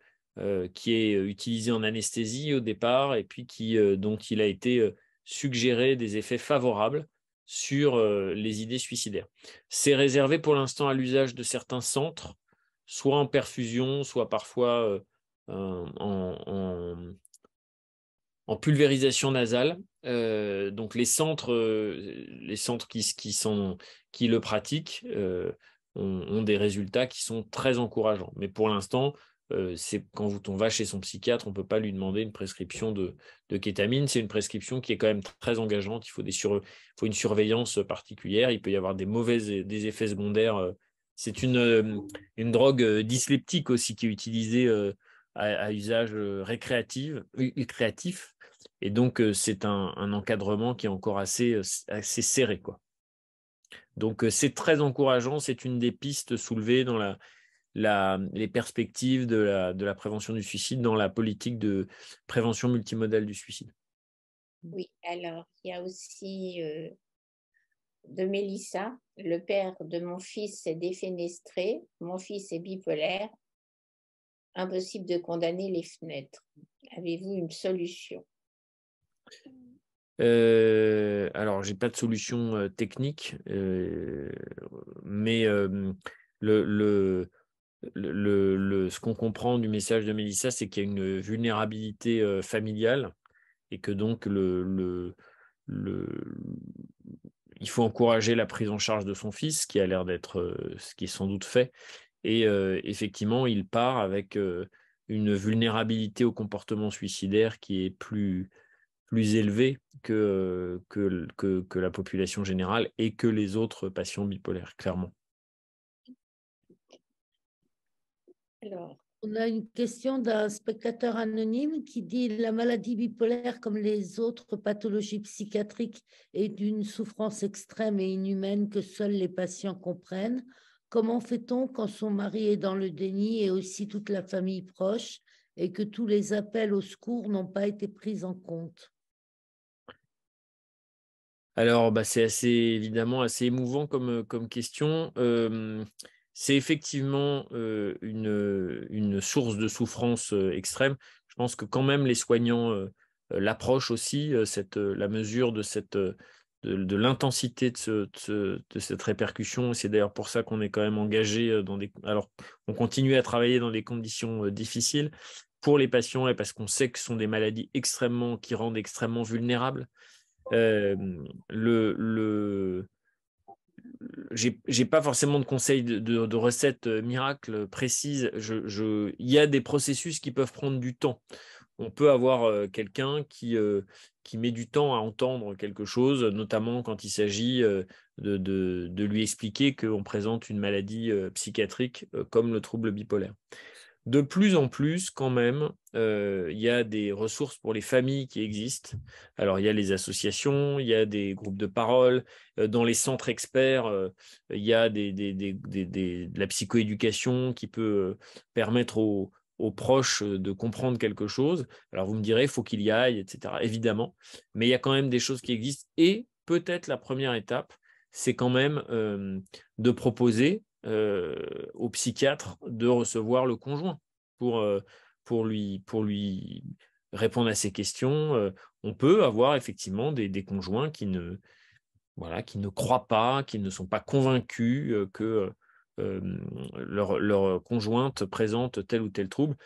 qui est utilisée en anesthésie au départ et puis dont il a été suggéré des effets favorables sur les idées suicidaires. C'est réservé pour l'instant à l'usage de certains centres, soit en perfusion, soit parfois en pulvérisation nasale. Donc les centres qui le pratiquent ont des résultats qui sont très encourageants. Mais pour l'instant, c'est quand on va chez son psychiatre, on ne peut pas lui demander une prescription de kétamine. C'est une prescription qui est quand même très engageante. Il faut une surveillance particulière. Il peut y avoir des effets secondaires. C'est une drogue dysleptique aussi qui est utilisée à usage récréatif. Et donc, c'est un encadrement qui est encore assez serré, quoi. Donc, c'est très encourageant. C'est une des pistes soulevées dans les perspectives de la prévention du suicide dans la politique de prévention multimodale du suicide.
Oui, alors, il y a aussi de Mélissa. Le père de mon fils s'est défenestré. Mon fils est bipolaire. Impossible de condamner les fenêtres. Avez-vous une solution?
Alors, j'ai pas de solution technique, mais ce qu'on comprend du message de Mélissa, c'est qu'il y a une vulnérabilité familiale et que donc il faut encourager la prise en charge de son fils, ce qui a l'air d'être ce qui est sans doute fait. Et effectivement, il part avec une vulnérabilité au comportement suicidaire qui est plus élevée que la population générale et que les autres patients bipolaires, clairement.
Alors,
on a une question d'un spectateur anonyme qui dit « La maladie bipolaire, comme les autres pathologies psychiatriques, est d'une souffrance extrême et inhumaine que seuls les patients comprennent. Comment fait-on quand son mari est dans le déni et aussi toute la famille proche et que tous les appels au secours n'ont pas été pris en compte ?»
Alors, c'est évidemment assez émouvant comme question. C'est effectivement une source de souffrance extrême. Je pense que quand même les soignants l'approchent aussi, la mesure de de l'intensité de cette répercussion. C'est d'ailleurs pour ça qu'on est quand même engagé dans des... Alors, on continue à travailler dans des conditions difficiles pour les patients et parce qu'on sait que ce sont des maladies qui rendent extrêmement vulnérables. J'ai pas forcément de conseils de recettes miracles précises. Il y a des processus qui peuvent prendre du temps. On peut avoir quelqu'un qui met du temps à entendre quelque chose, notamment quand il s'agit de lui expliquer qu'on présente une maladie psychiatrique comme le trouble bipolaire. De plus en plus, quand même, il y a des ressources pour les familles qui existent. Alors, il y a les associations, il y a des groupes de parole. Dans les centres experts, il y a de la psychoéducation qui peut permettre aux proches de comprendre quelque chose. Alors, vous me direz, il faut qu'il y aille, etc. Évidemment. Mais il y a quand même des choses qui existent. Et peut-être la première étape, c'est quand même de proposer au psychiatre de recevoir le conjoint pour lui répondre à ses questions. On peut avoir effectivement des conjoints qui ne croient pas, qui ne sont pas convaincus que leur conjointe présente tel ou tel trouble.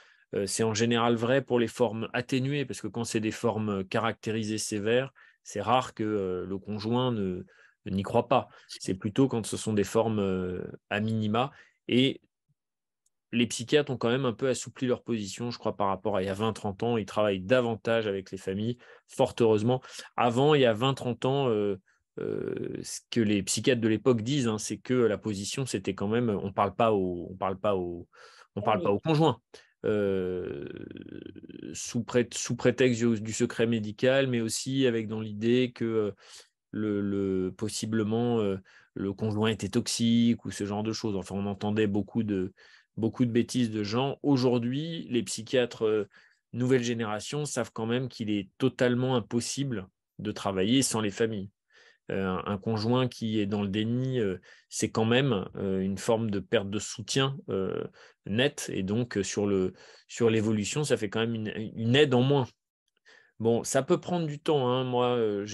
C'est en général vrai pour les formes atténuées, parce que quand c'est des formes caractérisées sévères, c'est rare que le conjoint n'y croit pas. C'est plutôt quand ce sont des formes à minima. Et les psychiatres ont quand même un peu assoupli leur position, je crois, par rapport à il y a 20-30 ans. Ils travaillent davantage avec les familles, fort heureusement. Avant, il y a 20-30 ans, ce que les psychiatres de l'époque disent, hein, c'est que la position, c'était quand même, on parle pas au conjoint. Sous prétexte du secret médical, mais aussi avec dans l'idée que possiblement le conjoint était toxique ou ce genre de choses. Enfin, on entendait beaucoup de bêtises de gens. Aujourd'hui, les psychiatres nouvelle génération savent quand même qu'il est totalement impossible de travailler sans les familles. Un conjoint qui est dans le déni, c'est quand même une forme de perte de soutien nette. Et donc, sur l'évolution, ça fait quand même une aide en moins. Bon, ça peut prendre du temps, hein. Moi,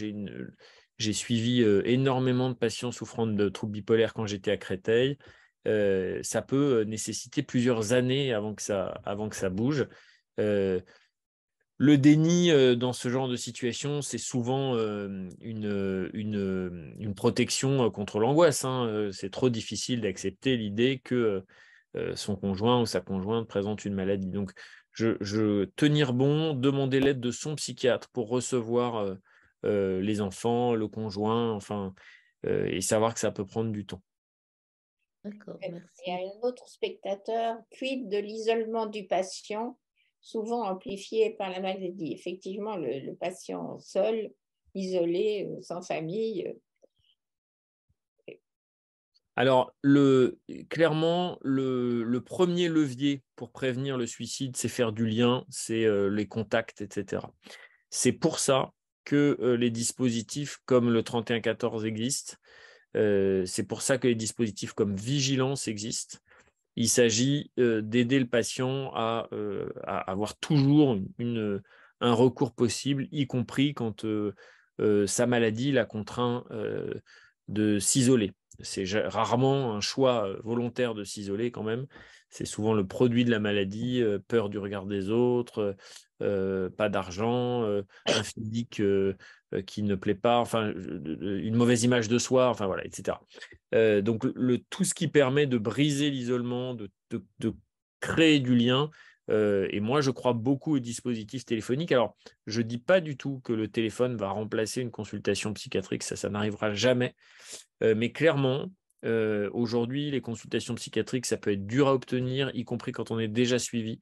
j'ai suivi énormément de patients souffrant de troubles bipolaires quand j'étais à Créteil. Ça peut nécessiter plusieurs années avant que ça bouge. Euh, le déni dans ce genre de situation, c'est souvent une protection contre l'angoisse, hein. C'est trop difficile d'accepter l'idée que son conjoint ou sa conjointe présente une maladie. Donc, tenir bon, demander l'aide de son psychiatre pour recevoir les enfants, le conjoint, enfin, et savoir que ça peut prendre du temps.
D'accord,
Il y
merci.
a un autre spectateur, quid de l'isolement du patient, souvent amplifié par la maladie. Effectivement, le patient seul, isolé, sans famille.
Alors, clairement, le premier levier pour prévenir le suicide, c'est faire du lien, c'est les contacts, etc. C'est pour ça que les dispositifs comme le 3114 existent. C'est pour ça que les dispositifs comme Vigilance existent. Il s'agit d'aider le patient à avoir toujours un recours possible, y compris quand sa maladie l'a contraint de s'isoler. C'est rarement un choix volontaire de s'isoler quand même. C'est souvent le produit de la maladie, peur du regard des autres, pas d'argent, un physique qui ne plaît pas, enfin une mauvaise image de soi, enfin voilà, etc. Donc tout ce qui permet de briser l'isolement, de créer du lien. Et moi, je crois beaucoup aux dispositifs téléphoniques. Alors, je ne dis pas du tout que le téléphone va remplacer une consultation psychiatrique, ça n'arrivera jamais. Mais clairement, aujourd'hui, les consultations psychiatriques, ça peut être dur à obtenir, y compris quand on est déjà suivi.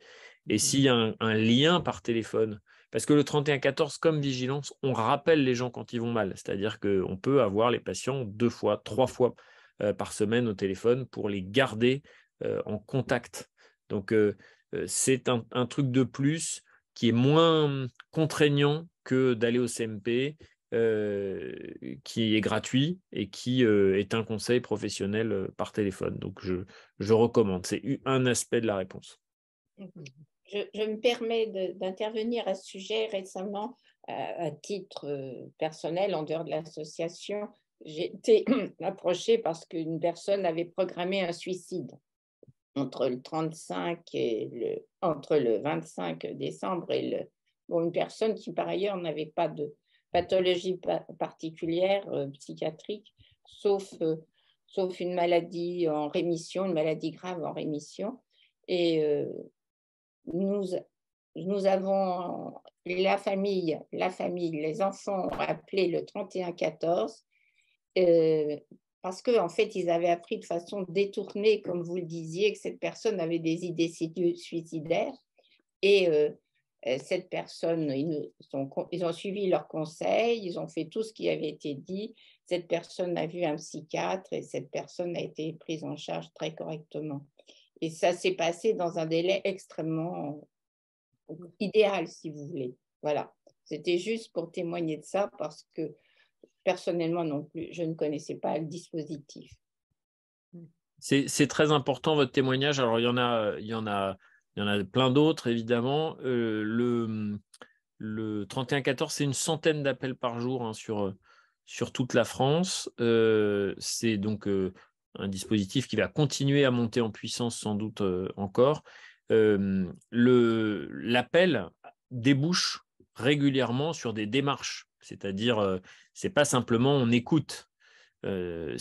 Et s'il y a un lien par téléphone, parce que le 3114, comme Vigilance, on rappelle les gens quand ils vont mal. C'est-à-dire qu'on peut avoir les patients 2 fois, 3 fois par semaine au téléphone pour les garder en contact. Donc, c'est un truc de plus qui est moins contraignant que d'aller au CMP, qui est gratuit et qui est un conseil professionnel par téléphone. Donc, je recommande. C'est un aspect de la réponse.
Je me permets d'intervenir à ce sujet. Récemment, à titre personnel, en dehors de l'association, j'ai été approchée parce qu'une personne avait programmé un suicide entre le 35 et entre le 25 décembre et une personne qui par ailleurs n'avait pas de pathologie particulière psychiatrique, sauf une maladie en rémission, une maladie grave en rémission. Et nous avons la famille, les enfants ont appelé le 3114 parce qu'en fait, ils avaient appris de façon détournée, comme vous le disiez, que cette personne avait des idées suicidaires. Et cette personne, ils ont suivi leurs conseils, ils ont fait tout ce qui avait été dit. Cette personne a vu un psychiatre et cette personne a été prise en charge très correctement. Et ça s'est passé dans un délai extrêmement idéal, si vous voulez. Voilà. C'était juste pour témoigner de ça parce que personnellement non plus, je ne connaissais pas le dispositif.
C'est très important votre témoignage. Alors il y en a plein d'autres évidemment. Le 3114, c'est une centaine d'appels par jour hein, sur toute la France. C'est donc un dispositif qui va continuer à monter en puissance sans doute encore. L'appel débouche régulièrement sur des démarches, c'est-à-dire c'est pas simplement on écoute, on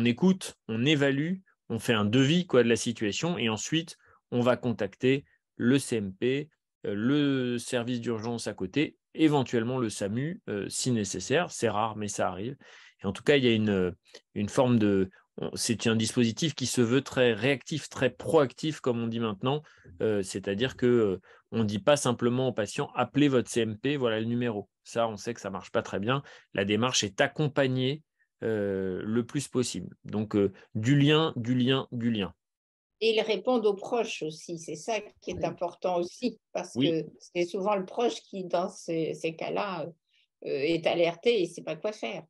écoute, on évalue, on fait un devis de la situation et ensuite on va contacter le CMP, le service d'urgence à côté, éventuellement le SAMU si nécessaire, c'est rare mais ça arrive. Et en tout cas, il y a une forme de... C'est un dispositif qui se veut très réactif, très proactif, comme on dit maintenant. C'est-à-dire qu'on ne dit pas simplement aux patients « appelez votre CMP, voilà le numéro ». Ça, on sait que ça ne marche pas très bien. La démarche est accompagnée le plus possible. Donc, du lien.
Et ils répondent aux proches aussi, c'est ça qui est important aussi, parce que c'est souvent le proche qui, dans ces cas-là, est alerté et ne sait pas quoi faire.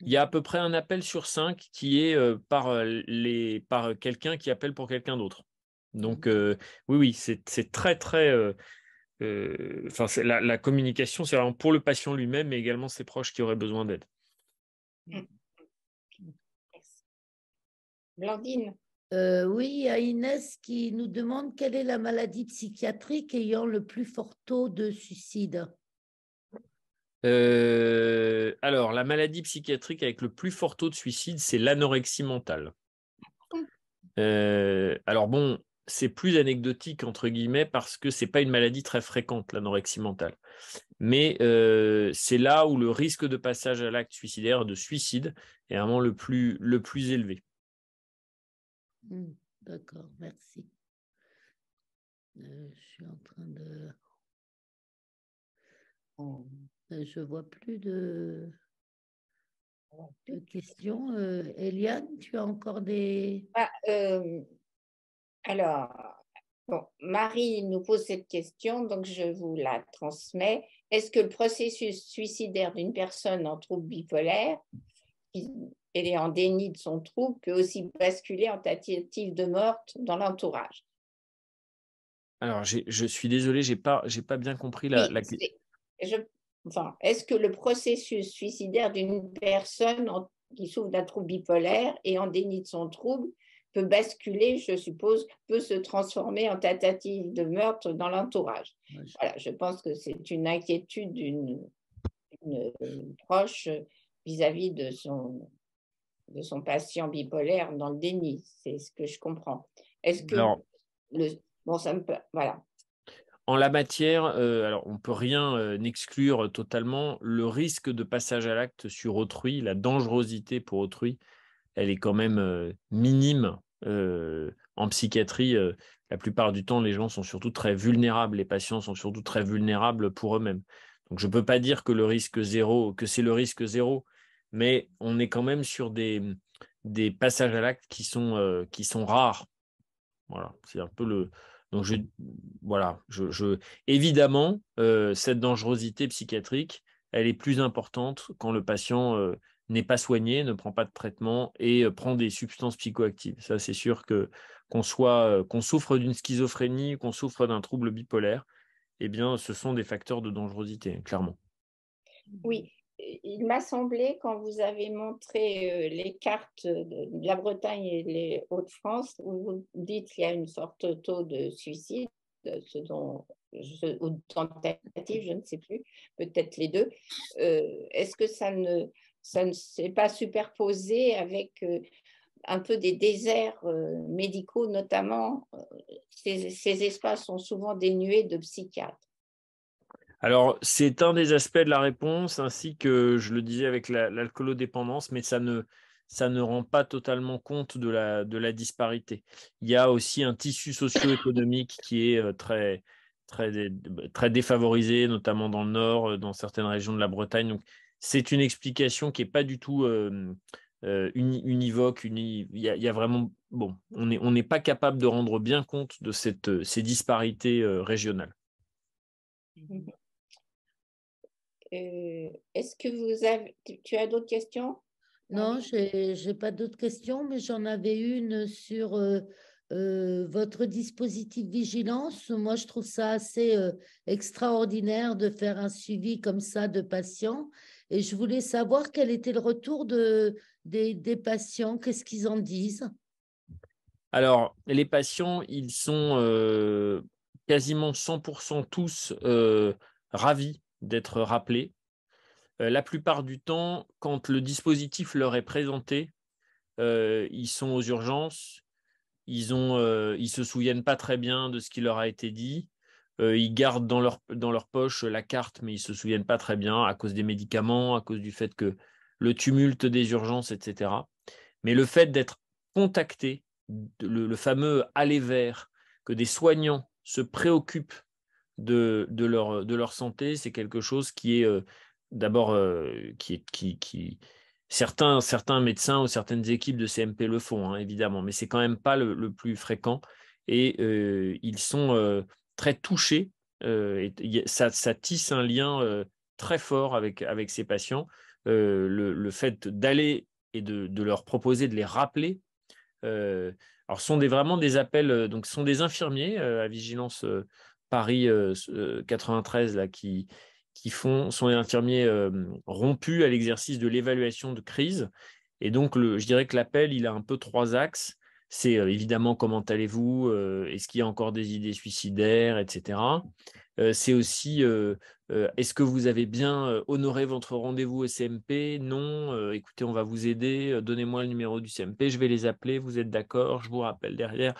Il y a à peu près un appel sur 5 qui est par quelqu'un qui appelle pour quelqu'un d'autre. Donc, oui, c'est très, très... la communication, c'est vraiment pour le patient lui-même, mais également ses proches qui auraient besoin d'aide.
Blandine.
Oui, il y a Inès qui nous demande quelle est la maladie psychiatrique ayant le plus fort taux de suicide.
Alors, la maladie psychiatrique avec le plus fort taux de suicide, c'est l'anorexie mentale. Alors bon, c'est plus anecdotique, entre guillemets, parce que ce n'est pas une maladie très fréquente, l'anorexie mentale. Mais c'est là où le risque de passage à l'acte suicidaire, de suicide, est vraiment le plus élevé.
D'accord, merci. Je suis en train de... Je ne vois plus de questions. Eliane, tu as encore des...
Alors, bon, Marie nous pose cette question, donc je vous la transmets. Est-ce que le processus suicidaire d'une personne en trouble bipolaire, elle est en déni de son trouble, peut aussi basculer en tentative de meurtre dans l'entourage?
Alors, je suis désolé, j'ai pas bien compris la question.
Est-ce que le processus suicidaire d'une personne qui souffre d'un trouble bipolaire et en déni de son trouble peut basculer, je suppose, peut se transformer en tentative de meurtre dans l'entourage? Voilà, je pense que c'est une inquiétude d'une proche vis-à-vis de son patient bipolaire dans le déni. C'est ce que je comprends. Est-ce que ça me peut... Voilà.
En la matière, alors on ne peut rien exclure totalement. Le risque de passage à l'acte sur autrui, la dangerosité pour autrui, elle est quand même minime. En psychiatrie, la plupart du temps, les gens sont surtout très vulnérables. Les patients sont surtout très vulnérables pour eux-mêmes. Donc, je ne peux pas dire que c'est le risque zéro, mais on est quand même sur des passages à l'acte qui sont rares. Voilà, c'est un peu le... Donc, évidemment, cette dangerosité psychiatrique, elle est plus importante quand le patient n'est pas soigné, ne prend pas de traitement et prend des substances psychoactives. Ça, c'est sûr qu'on souffre d'une schizophrénie, qu'on souffre d'un trouble bipolaire, eh bien, ce sont des facteurs de dangerosité, clairement.
Oui, il m'a semblé, quand vous avez montré les cartes de la Bretagne et les Hauts-de-France, où vous dites qu'il y a une forte taux de suicide, ou de tentative, je ne sais plus, peut-être les deux. Est-ce que ça ne s'est pas superposé avec un peu des déserts médicaux, notamment ces espaces sont souvent dénués de psychiatres?
Alors, c'est un des aspects de la réponse, ainsi que je le disais avec l'alcoolodépendance, mais ça ne rend pas totalement compte de la disparité. Il y a aussi un tissu socio-économique qui est très défavorisé, notamment dans le Nord, dans certaines régions de la Bretagne. Donc, c'est une explication qui n'est pas du tout univoque. Il y a vraiment, bon, on n'est pas capable de rendre bien compte de ces disparités régionales.
Est-ce que tu as d'autres questions?
Non, j'ai pas d'autres questions, mais j'en avais une sur votre dispositif vigilance. Moi, je trouve ça assez extraordinaire de faire un suivi comme ça de patients. Et je voulais savoir quel était le retour des patients, qu'est-ce qu'ils en disent.
Alors, les patients, ils sont quasiment 100% tous ravis d'être rappelés. La plupart du temps, quand le dispositif leur est présenté, ils sont aux urgences, ils se souviennent pas très bien de ce qui leur a été dit. Ils gardent dans leur poche la carte, mais ils se souviennent pas très bien à cause des médicaments, à cause du fait que le tumulte des urgences, etc. Mais le fait d'être contacté, le fameux aller vers, que des soignants se préoccupent de leur santé, c'est quelque chose qui est d'abord certains médecins ou certaines équipes de CMP le font, hein, évidemment, mais c'est quand même pas le plus fréquent et ils sont très touchés. Ça tisse un lien très fort avec ces patients. Le fait d'aller et de leur proposer de les rappeler. Alors, ce sont vraiment des appels, donc ce sont des infirmiers à Vigilance Paris 93 là, sont des infirmiers rompus à l'exercice de l'évaluation de crise. Et donc, je dirais que l'appel, il a un peu trois axes. C'est évidemment comment allez-vous, est-ce qu'il y a encore des idées suicidaires, etc. C'est aussi est-ce que vous avez bien honoré votre rendez-vous au CMP? Non, écoutez, on va vous aider, donnez-moi le numéro du CMP, je vais les appeler, vous êtes d'accord, je vous rappelle derrière.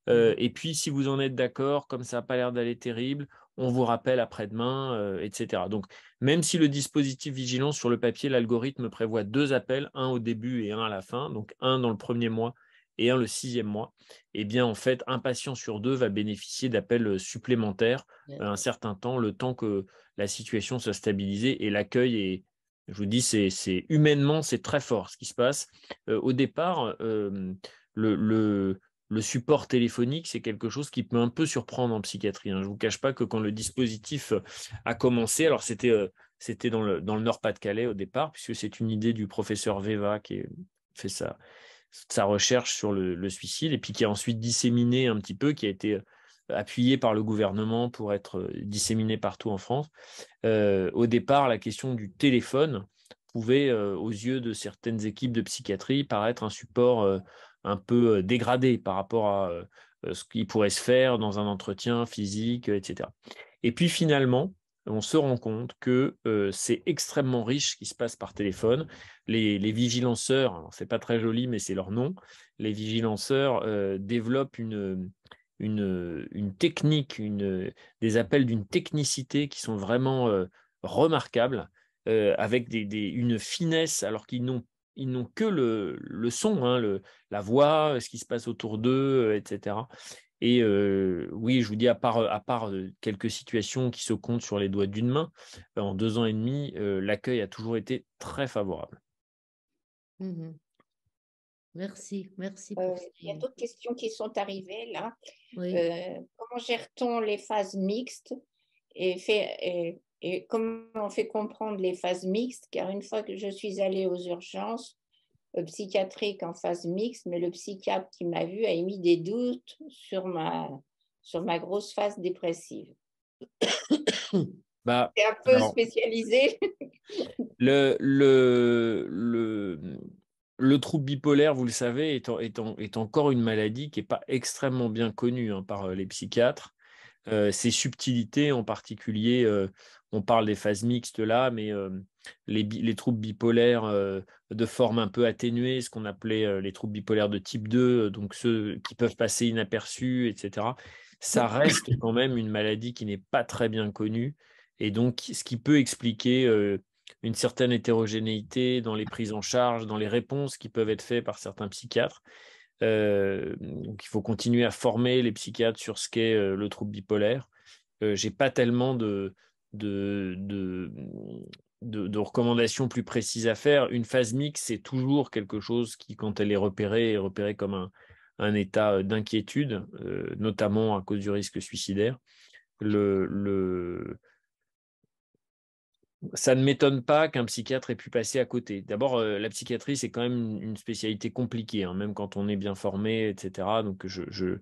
Et puis, si vous en êtes d'accord, comme ça n'a pas l'air d'aller terrible, on vous rappelle après-demain, etc. Donc, même si le dispositif vigilance sur le papier, l'algorithme prévoit deux appels, un au début et un à la fin, donc un dans le premier mois et un le 6e mois, eh bien, en fait, un patient sur deux va bénéficier d'appels supplémentaires un certain temps, le temps que la situation soit stabilisée et l'accueil est, je vous dis, humainement, c'est très fort ce qui se passe. Au départ, le support téléphonique, c'est quelque chose qui peut un peu surprendre en psychiatrie, hein. Je ne vous cache pas que quand le dispositif a commencé, alors c'était dans le Nord-Pas-de-Calais au départ, puisque c'est une idée du professeur Veva qui a fait sa recherche sur le suicide, et puis qui a ensuite disséminé un petit peu, qui a été appuyé par le gouvernement pour être disséminé partout en France. Au départ, la question du téléphone pouvait, aux yeux de certaines équipes de psychiatrie, paraître un support un peu dégradé par rapport à ce qui pourrait se faire dans un entretien physique, etc. Et puis finalement, on se rend compte que c'est extrêmement riche ce qui se passe par téléphone. Les vigilanceurs, c'est pas très joli, mais c'est leur nom, les vigilanceurs développent une technique, des appels d'une technicité qui sont vraiment remarquables, avec une finesse, alors ils n'ont que le son, hein, la voix, ce qui se passe autour d'eux, etc. Et oui, je vous dis, à part quelques situations qui se comptent sur les doigts d'une main, en 2 ans et demi, l'accueil a toujours été très favorable.
Merci, merci pour
Il y a d'autres questions qui sont arrivées là.
Oui.
Comment gère-t-on les phases mixtes et comment on fait comprendre les phases mixtes? Car une fois que je suis allée aux urgences psychiatriques en phase mixte, mais le psychiatre qui m'a vue a émis des doutes sur ma grosse phase dépressive.
Bah,
C'est un peu
alors,
spécialisé.
le, le, le, le trouble bipolaire, vous le savez, est encore une maladie qui n'est pas extrêmement bien connue par les psychiatres. Ces subtilités en particulier, on parle des phases mixtes là, mais les troubles bipolaires de forme un peu atténuée, ce qu'on appelait les troubles bipolaires de type 2, donc ceux qui peuvent passer inaperçus, etc., ça reste quand même une maladie qui n'est pas très bien connue, et donc ce qui peut expliquer une certaine hétérogénéité dans les prises en charge, dans les réponses qui peuvent être faites par certains psychiatres. Donc il faut continuer à former les psychiatres sur ce qu'est le trouble bipolaire. J'ai pas tellement de, de, de recommandations plus précises à faire. Une phase mixte, c'est toujours quelque chose qui, quand elle est repérée comme un état d'inquiétude, notamment à cause du risque suicidaire. Ça ne m'étonne pas qu'un psychiatre ait pu passer à côté. D'abord, la psychiatrie, c'est quand même une spécialité compliquée, même quand on est bien formé, etc. Donc, je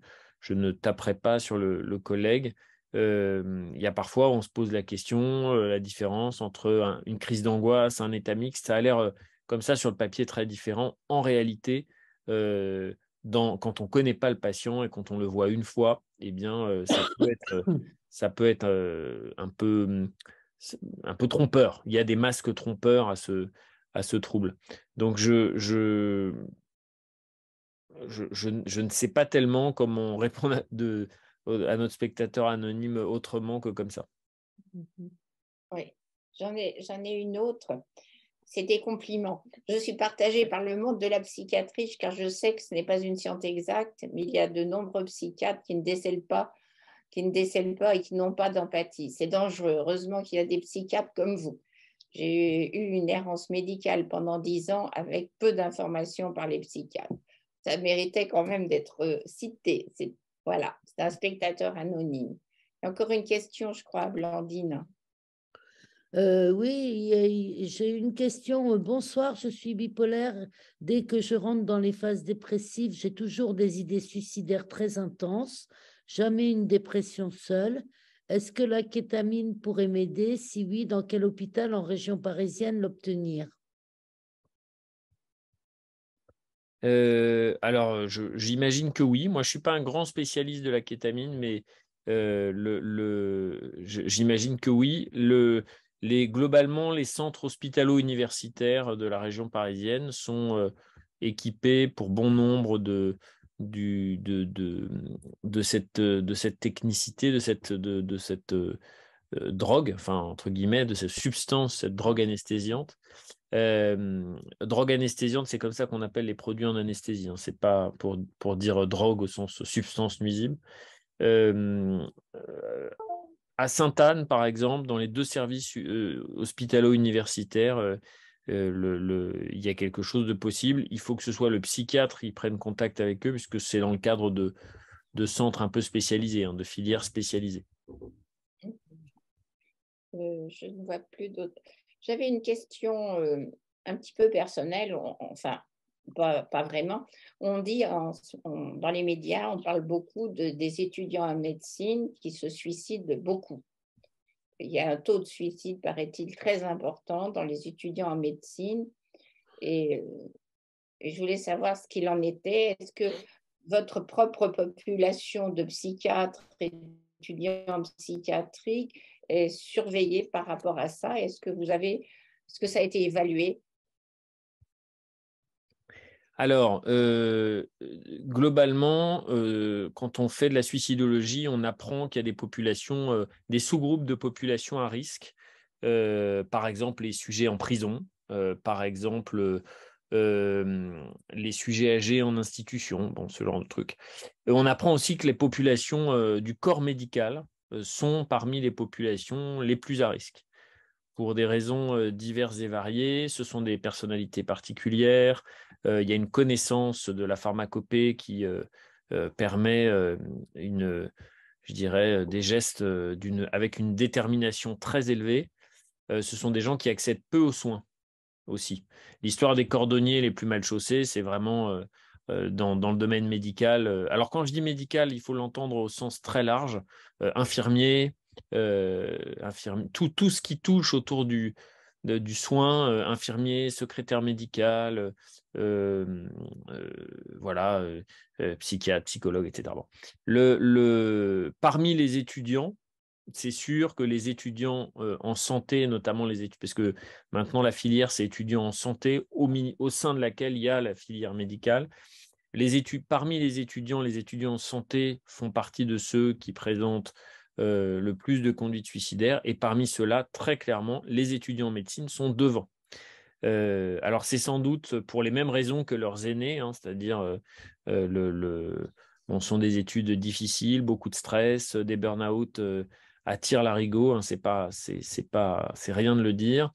ne taperai pas sur le collègue. Il y a parfois, on se pose la question, la différence entre une crise d'angoisse, un état mixte. Ça a l'air comme ça sur le papier très différent. En réalité, quand on ne connaît pas le patient et quand on le voit une fois, eh bien, ça peut être un peu trompeur. Il y a des masques trompeurs à ce trouble. Donc, je ne sais pas tellement comment répondre à notre spectateur anonyme autrement que comme ça.
Oui, j'en ai une autre. C'est des compliments. Je suis partagée par le monde de la psychiatrie car je sais que ce n'est pas une science exacte, mais il y a de nombreux psychiatres qui ne décèlent pas et qui n'ont pas d'empathie. C'est dangereux. Heureusement qu'il y a des psychiatres comme vous. J'ai eu une errance médicale pendant 10 ans avec peu d'informations par les psychiatres. Ça méritait quand même d'être cité. Voilà, c'est un spectateur anonyme. Et encore une question, je crois, Blandine.
Oui, j'ai une question. Bonsoir, je suis bipolaire. Dès que je rentre dans les phases dépressives, j'ai toujours des idées suicidaires très intenses, jamais une dépression seule. Est-ce que la kétamine pourrait m'aider? Si oui, dans quel hôpital en région parisienne l'obtenir?
Alors, j'imagine que oui. Moi, je ne suis pas un grand spécialiste de la kétamine, mais j'imagine que oui. Globalement, les centres hospitalo-universitaires de la région parisienne sont équipés pour bon nombre de cette technicité, de cette drogue, enfin, entre guillemets, de cette substance, cette drogue anesthésiante. Drogue anesthésiante, c'est comme ça qu'on appelle les produits en anesthésie. C'est pas pour dire drogue au sens substance nuisible. À Sainte-Anne, par exemple, dans les deux services hospitalo-universitaires, il y a quelque chose de possible. Il faut que ce soit le psychiatre qui prenne contact avec eux, puisque c'est dans le cadre de centres un peu spécialisés, de filières spécialisées.
Je ne vois plus d'autres. J'avais une question un petit peu personnelle, enfin, pas vraiment. On dit dans les médias, on parle beaucoup des étudiants en médecine qui se suicident beaucoup. Il y a un taux de suicide, paraît-il, très important dans les étudiants en médecine. Et je voulais savoir ce qu'il en était. Est-ce que votre propre population de psychiatres et d'étudiants en psychiatrie est surveillée par rapport à ça? Est-ce que ça a été évalué?
Alors, globalement, quand on fait de la suicidologie, on apprend qu'il y a des populations, des sous-groupes de populations à risque. Par exemple, les sujets en prison, par exemple, les sujets âgés en institution, bon, ce genre de trucs. On apprend aussi que les populations du corps médical sont parmi les populations les plus à risque pour des raisons diverses et variées. Ce sont des personnalités particulières. Il y a une connaissance de la pharmacopée qui permet je dirais, des gestes avec une détermination très élevée. Ce sont des gens qui accèdent peu aux soins aussi. L'histoire des cordonniers les plus mal chaussés, c'est vraiment dans le domaine médical. Alors quand je dis médical, il faut l'entendre au sens très large. Infirmiers, tout ce qui touche autour du soin, infirmier, secrétaire médical, voilà, psychiatre, psychologue, etc. Bon. Parmi les étudiants, c'est sûr que les étudiants en santé, notamment les études, parce que maintenant la filière, c'est étudiants en santé, au sein de laquelle il y a la filière médicale. Parmi les étudiants en santé font partie de ceux qui présentent le plus de conduites suicidaires, et parmi ceux-là, très clairement, les étudiants en médecine sont devant. Alors, c'est sans doute pour les mêmes raisons que leurs aînés, hein, c'est-à-dire sont des études difficiles, beaucoup de stress, des burn-out attirent l'arigot, hein, c'est rien de le dire.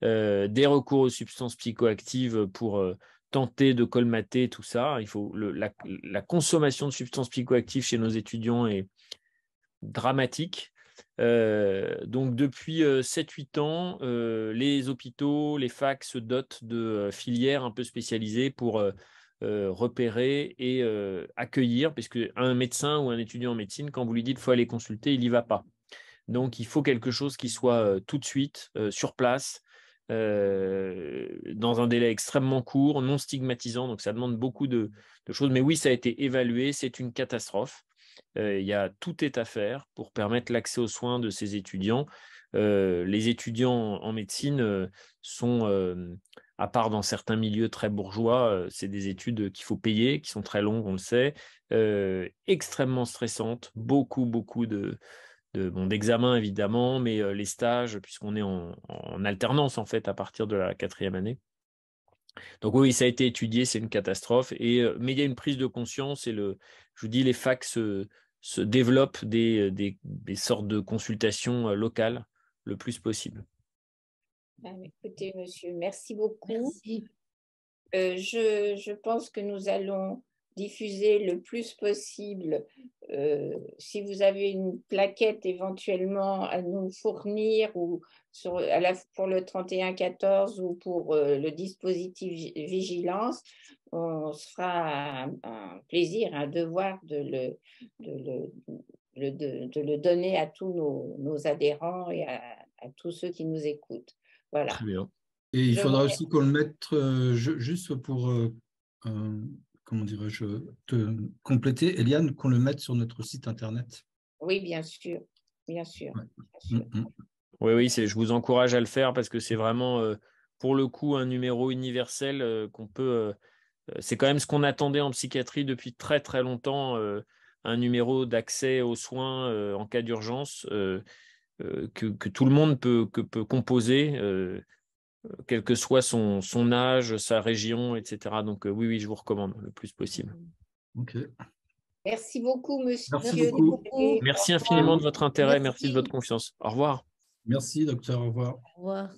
Des recours aux substances psychoactives pour tenter de colmater tout ça. La consommation de substances psychoactives chez nos étudiants est dramatique. Donc depuis 7-8 ans, les hôpitaux, les facs se dotent de filières un peu spécialisées pour repérer et accueillir, puisque un médecin ou un étudiant en médecine, quand vous lui dites qu'il faut aller consulter, il n'y va pas. Donc il faut quelque chose qui soit tout de suite sur place, dans un délai extrêmement court, non stigmatisant, donc ça demande beaucoup de choses. Mais oui, ça a été évalué, c'est une catastrophe. Tout est à faire pour permettre l'accès aux soins de ces étudiants. Les étudiants en médecine sont, à part dans certains milieux très bourgeois, c'est des études qu'il faut payer, qui sont très longues, on le sait, extrêmement stressantes, beaucoup d'examens évidemment, mais les stages, puisqu'on est en alternance en fait à partir de la 4e année. Donc oui, ça a été étudié, c'est une catastrophe. Mais il y a une prise de conscience et je vous dis, les facs se développent des sortes de consultations locales le plus possible.
Écoutez, monsieur, merci beaucoup.
Merci.
Je pense que nous allons diffuser le plus possible. Si vous avez une plaquette éventuellement à nous fournir ou pour le 3114 ou pour le dispositif vigilance, on se fera un plaisir, un devoir de le donner à tous nos adhérents et à tous ceux qui nous écoutent. Voilà.
Très bien.
Et il faudra aussi qu'on le mette juste pour, comment dirais-je, te compléter, Eliane, qu'on le mette sur notre site internet.
Oui, bien sûr. Bien sûr.
Ouais.
Bien sûr.
Oui, je vous encourage à le faire parce que c'est vraiment, pour le coup, un numéro universel qu'on peut... c'est quand même ce qu'on attendait en psychiatrie depuis très, très longtemps, un numéro d'accès aux soins en cas d'urgence que tout le monde peut composer, quel que soit son âge, sa région, etc. Donc oui, je vous recommande le plus possible.
Ok.
Merci beaucoup, monsieur.
Merci beaucoup.
Merci infiniment de votre intérêt, merci de votre confiance. Au revoir.
Merci, docteur. Au revoir.
Au revoir.